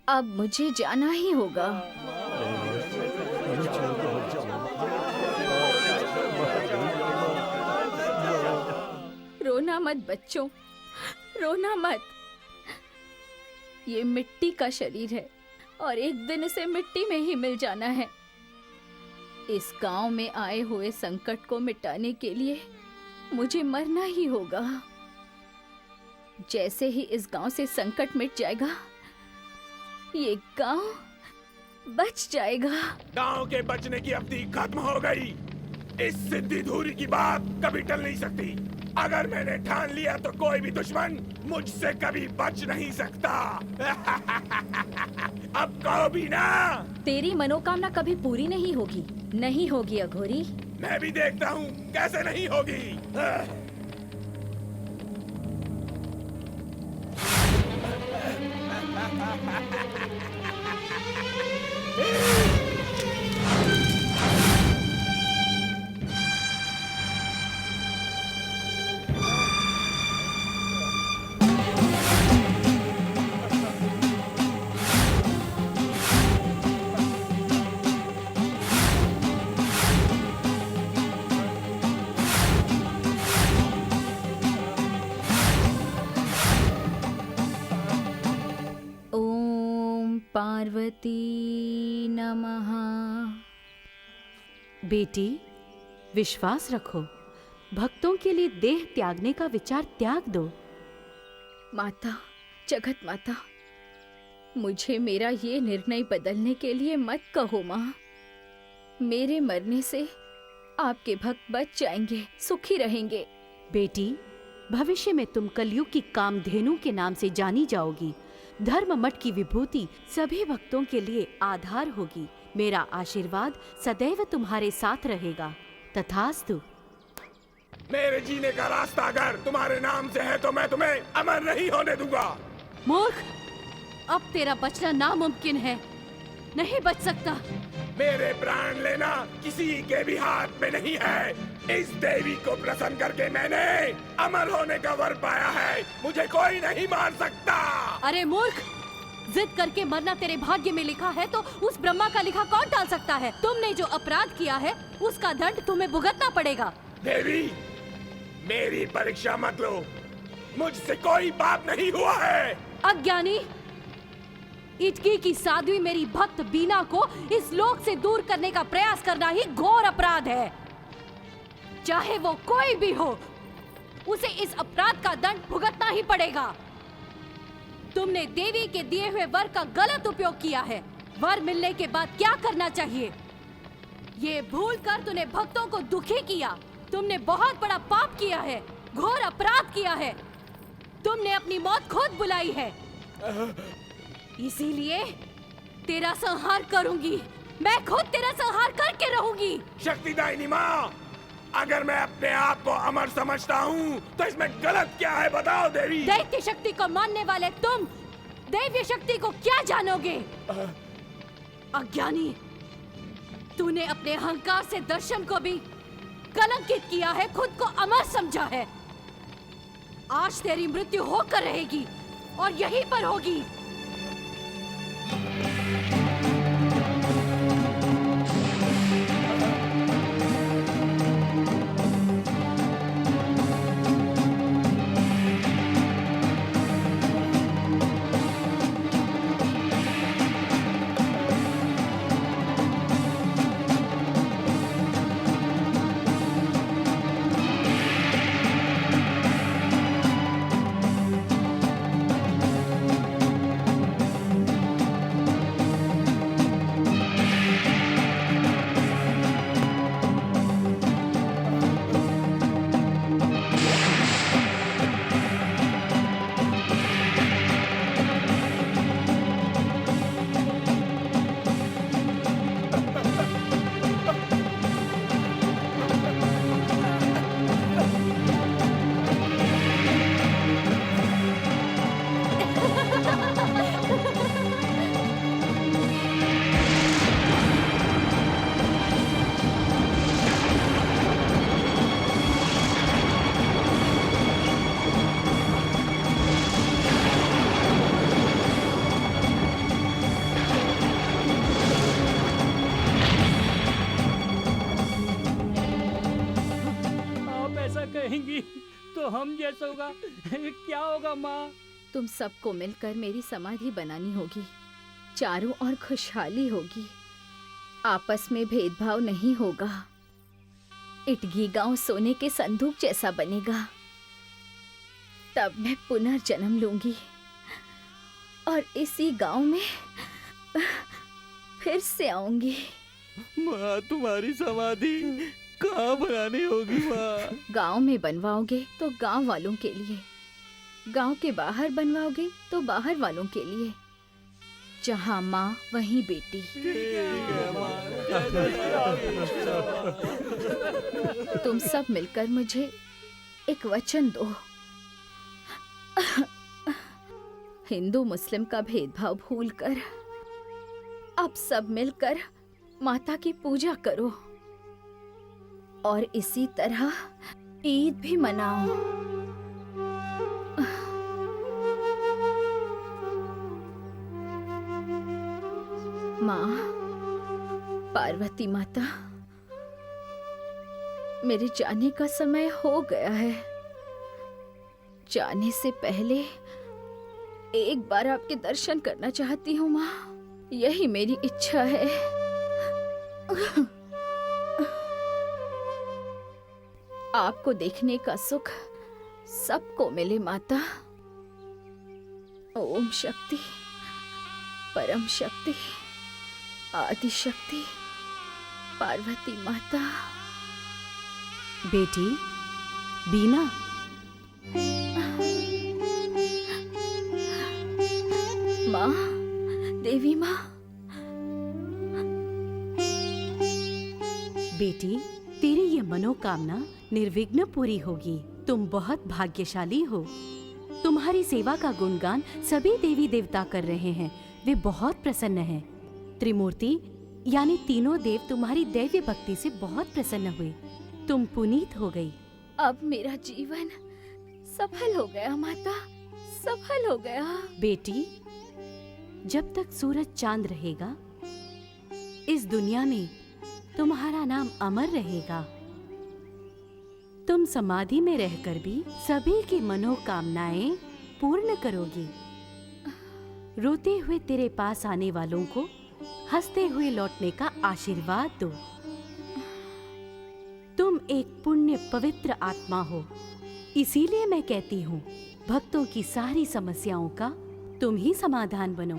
[SPEAKER 1] अब मुझे जाना ही होगा। रोना मत बच्चों, रोना मत। ये मिट्टी का शरीर है और एक दिन इसे मिट्टी में ही मिल जाना है। इस गांव में आए हुए संकट को मिटाने के लिए मुझे मरना ही होगा। जैसे ही इस गांव से संकट मिट जाएगा, ये गांव बच जाएगा।
[SPEAKER 18] गांव के बचने की अवधि खत्म हो गई। इस सिद्धि धूरी की बात कभी टल नहीं सकती। अगर मैंने ठान लिया तो कोई भी दुश्मन मुझसे कभी बच नहीं सकता। अब कहो भी ना।
[SPEAKER 1] तेरी मनोकामना कभी पूरी नहीं होगी, नहीं होगी अघोरी।
[SPEAKER 18] मैं भी देखता हूँ कैसे नहीं होगी।
[SPEAKER 1] पार्वती नमः।
[SPEAKER 20] बेटी, विश्वास रखो, भक्तों के लिए देह त्यागने का विचार त्याग दो।
[SPEAKER 1] माता, जगत माता, मुझे मेरा ये निर्णय बदलने के लिए मत कहो माँ। मेरे मरने से आपके भक्त बच जाएंगे, सुखी रहेंगे।
[SPEAKER 20] बेटी, भविष्य में तुम कलयुग की कामधेनु के नाम से जानी जाओगी। धर्म मठ की विभूति सभी भक्तों के लिए आधार होगी। मेरा आशीर्वाद सदैव तुम्हारे साथ रहेगा। तथास्तु।
[SPEAKER 18] मेरे जीने का रास्ता अगर तुम्हारे नाम से है तो मैं तुम्हें अमर नहीं होने दूंगा।
[SPEAKER 20] मूर्ख, अब तेरा बचना नामुमकिन है, नहीं बच सकता।
[SPEAKER 18] मेरे प्राण लेना किसी के भी हाथ में नहीं है। इस देवी को प्रसन्न करके मैंने अमर होने का वर पाया है। मुझे कोई नहीं मार सकता।
[SPEAKER 20] अरे मूर्ख, जिद करके मरना तेरे भाग्य में लिखा है तो उस ब्रह्मा का लिखा कौन टाल सकता है? तुमने जो अपराध किया है उसका दंड तुम्हें भुगतना पड़ेगा।
[SPEAKER 18] देवी, मेरी परीक्षा मत लो। मुझसे कोई पाप नहीं हुआ है।
[SPEAKER 20] अज्ञानी, इटकी की साध्वी मेरी भक्त बीना को इस लोक से दूर करने का प्रयास करना ही घोर अपराध है। चाहे वो कोई भी हो, उसे इस अपराध का दंड भुगतना ही पड़ेगा। तुमने देवी के दिए हुए वर का गलत उपयोग किया है। वर मिलने के बाद क्या करना चाहिए, ये भूल कर तूने भक्तों को दुखी किया। तुमने बहुत बड़ा पाप किया है, घोर अपराध किया है। तुमने अपनी मौत खुद बुलाई है। इसीलिए तेरा संहार करूंगी। मैं खुद तेरा संहार करके रहूंगी।
[SPEAKER 18] शक्तिदायिनी माँ, अगर मैं अपने आप को अमर समझता हूँ तो इसमें गलत क्या है, बताओ देवी।
[SPEAKER 20] दैत्य शक्ति को मानने वाले तुम दैवीय शक्ति को क्या जानोगे? अज्ञानी, तूने अपने अहंकार से दर्शन को भी कलंकित किया है, खुद को अमर समझा है। आज तेरी मृत्यु होकर रहेगी और यहीं पर होगी।
[SPEAKER 14] कहेंगी तो हम जैसा होगा क्या होगा माँ?
[SPEAKER 1] तुम सबको मिलकर मेरी समाधि बनानी होगी। चारों ओर खुशहाली होगी, आपस में भेदभाव नहीं होगा। इटगी गांव सोने के संदूक जैसा बनेगा। तब मैं पुनर्जन्म लूंगी और इसी गांव में फिर से आऊंगी।
[SPEAKER 9] माँ, तुम्हारी समाधि कहाँ बनानी होगी माँ?
[SPEAKER 1] गांव में बनवाओगे तो गांव वालों के लिए, गांव के बाहर बनवाओगे तो बाहर वालों के लिए। जहाँ माँ वहीं बेटी। तुम सब मिलकर मुझे एक वचन दो। हिंदू मुस्लिम का भेदभाव भूलकर अब सब मिलकर माता की पूजा करो और इसी तरह ईद भी मनाओ। माँ, पार्वती माता, मेरे जाने का समय हो गया है। जाने से पहले एक बार आपके दर्शन करना चाहती हूँ माँ, यही मेरी इच्छा है। आपको देखने का सुख सबको मिले माता। ओम शक्ति, परम शक्ति, आदि शक्ति, पार्वती माता।
[SPEAKER 20] बेटी बीना,
[SPEAKER 1] माँ, देवी माँ।
[SPEAKER 20] बेटी, तेरी ये मनोकामना निर्विघ्न पूरी होगी। तुम बहुत भाग्यशाली हो। तुम्हारी सेवा का गुणगान सभी देवी देवता कर रहे हैं। वे बहुत प्रसन्न हैं। त्रिमूर्ति यानी तीनों देव तुम्हारी दैव्य भक्ति से बहुत प्रसन्न हुए। तुम पुनीत हो गई।
[SPEAKER 1] अब मेरा जीवन सफल हो गया माता, सफल हो गया।
[SPEAKER 20] बेटी, जब तक सूरज चांद रहेगा इस दुनिया में तुम्हारा नाम अमर रहेगा। तुम समाधि में रहकर भी सभी की मनोकामनाएं पूर्ण करोगी। रोते हुए तेरे पास आने वालों को हंसते हुए लौटने का आशीर्वाद दो। तुम एक पुण्य पवित्र आत्मा हो, इसीलिए मैं कहती हूँ भक्तों की सारी समस्याओं का तुम ही समाधान बनो।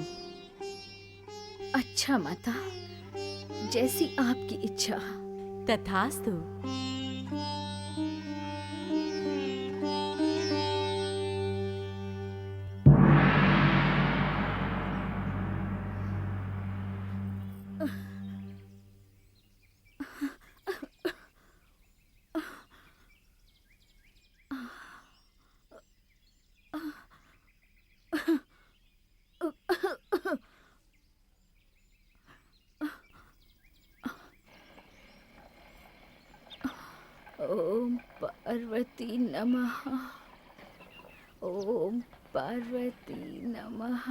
[SPEAKER 1] अच्छा माता, जैसी आपकी इच्छा।
[SPEAKER 20] तथास्तु।
[SPEAKER 1] ओम पार्वती नमः। ओम पार्वती नमः।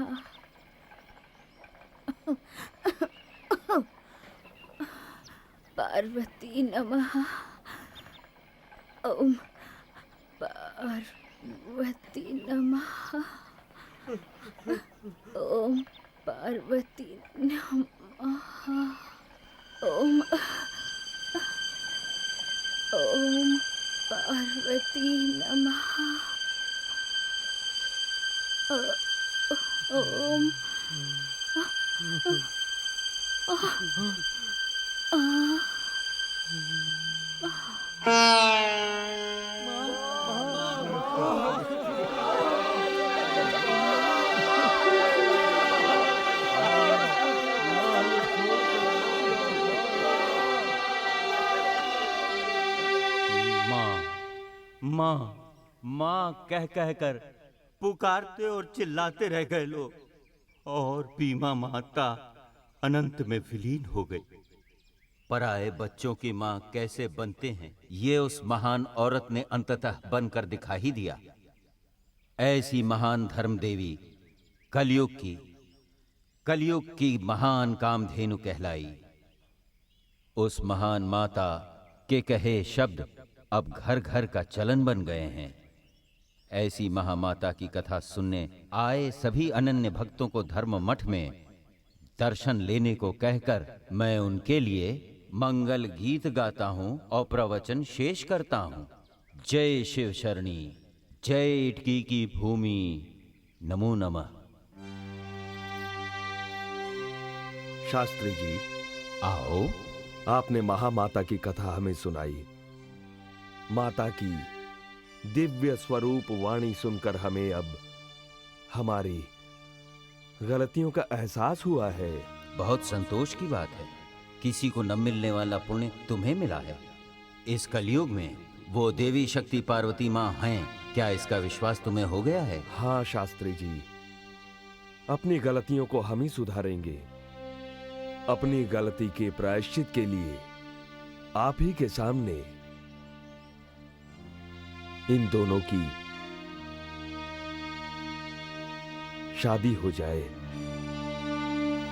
[SPEAKER 1] पार्वती नमः। ओम पार्वती नमः। ओम पार्वती नमः। ओम ओम पार्वती नमः। ओम
[SPEAKER 6] माँ माँ कह कह कर पुकारते और चिल्लाते रह गए लोग, और बीमा माता अनंत में विलीन हो गई।
[SPEAKER 8] पराए बच्चों की माँ कैसे बनते हैं, ये उस महान औरत ने अंततः बनकर दिखा ही दिया। ऐसी महान धर्म देवी कलयुग की महान कामधेनु कहलाई। उस महान माता के कहे शब्द अब घर घर का चलन बन गए हैं। ऐसी महामाता की कथा सुनने आए सभी अनन्य भक्तों को धर्म मठ में दर्शन लेने को कहकर मैं उनके लिए मंगल गीत गाता हूँ और प्रवचन शेष करता हूँ। जय शिव शरणी, जय इटकी की भूमि, नमो नमः।
[SPEAKER 21] शास्त्री जी,
[SPEAKER 8] आओ।
[SPEAKER 21] आपने महामाता की कथा हमें सुनाई। माता की दिव्य स्वरूप वाणी सुनकर हमें अब हमारी गलतियों का एहसास हुआ है।
[SPEAKER 8] बहुत संतोष की बात है। किसी को न मिलने वाला पुण्य तुम्हें मिला है। इस कलयुग में वो देवी शक्ति पार्वती माँ हैं, क्या इसका विश्वास तुम्हें हो गया है?
[SPEAKER 21] हाँ शास्त्री जी, अपनी गलतियों को हम ही सुधारेंगे। अपनी गलती के प्रायश्चित के लिए आप ही के सामने इन दोनों की शादी हो जाए।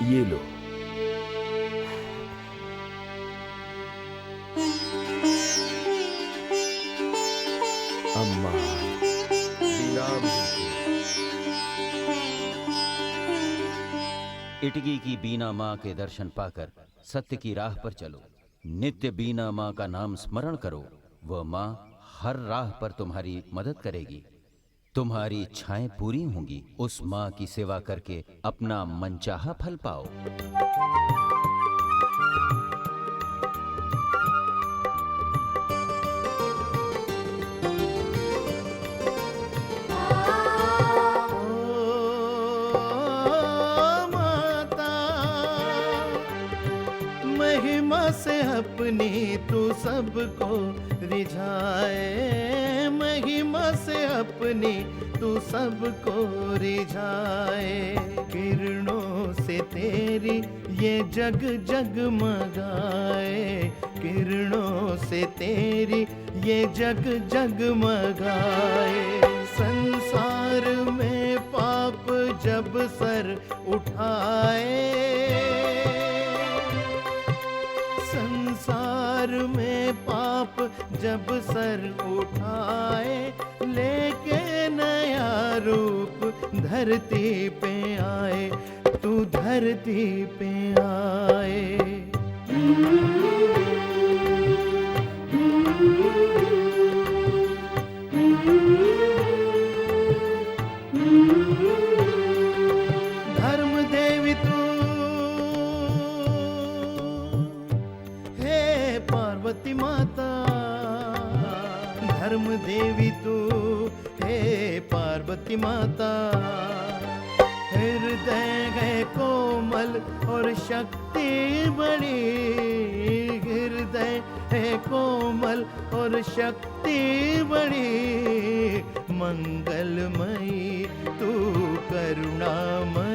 [SPEAKER 21] ये लो। अम्मा,
[SPEAKER 8] इटकी की बीना माँ के दर्शन पाकर सत्य की राह पर चलो। नित्य बीना माँ का नाम स्मरण करो। वह माँ हर राह पर तुम्हारी मदद करेगी। तुम्हारी इच्छाएं पूरी होंगी। उस माँ की सेवा करके अपना मनचाहा फल पाओ।
[SPEAKER 10] महिमा से अपनी तू सबको रिझाए, महिमा से अपनी तू सबको रिझाए। किरणों से तेरी ये जग जगमगाए, किरणों से तेरी ये जग जगमगाए। संसार में पाप जब सर उठाए, संसार में पाप जब सर उठाए, लेके नया रूप धरती पे आए, तू धरती पे आए। धर्म देवी तू पार्वती माता, धर्म देवी तू हे पार्वती माता। हृदय है कोमल और शक्ति बड़ी, हृदय है कोमल और शक्ति बड़ी। मंगलमयी तू करुणामयी,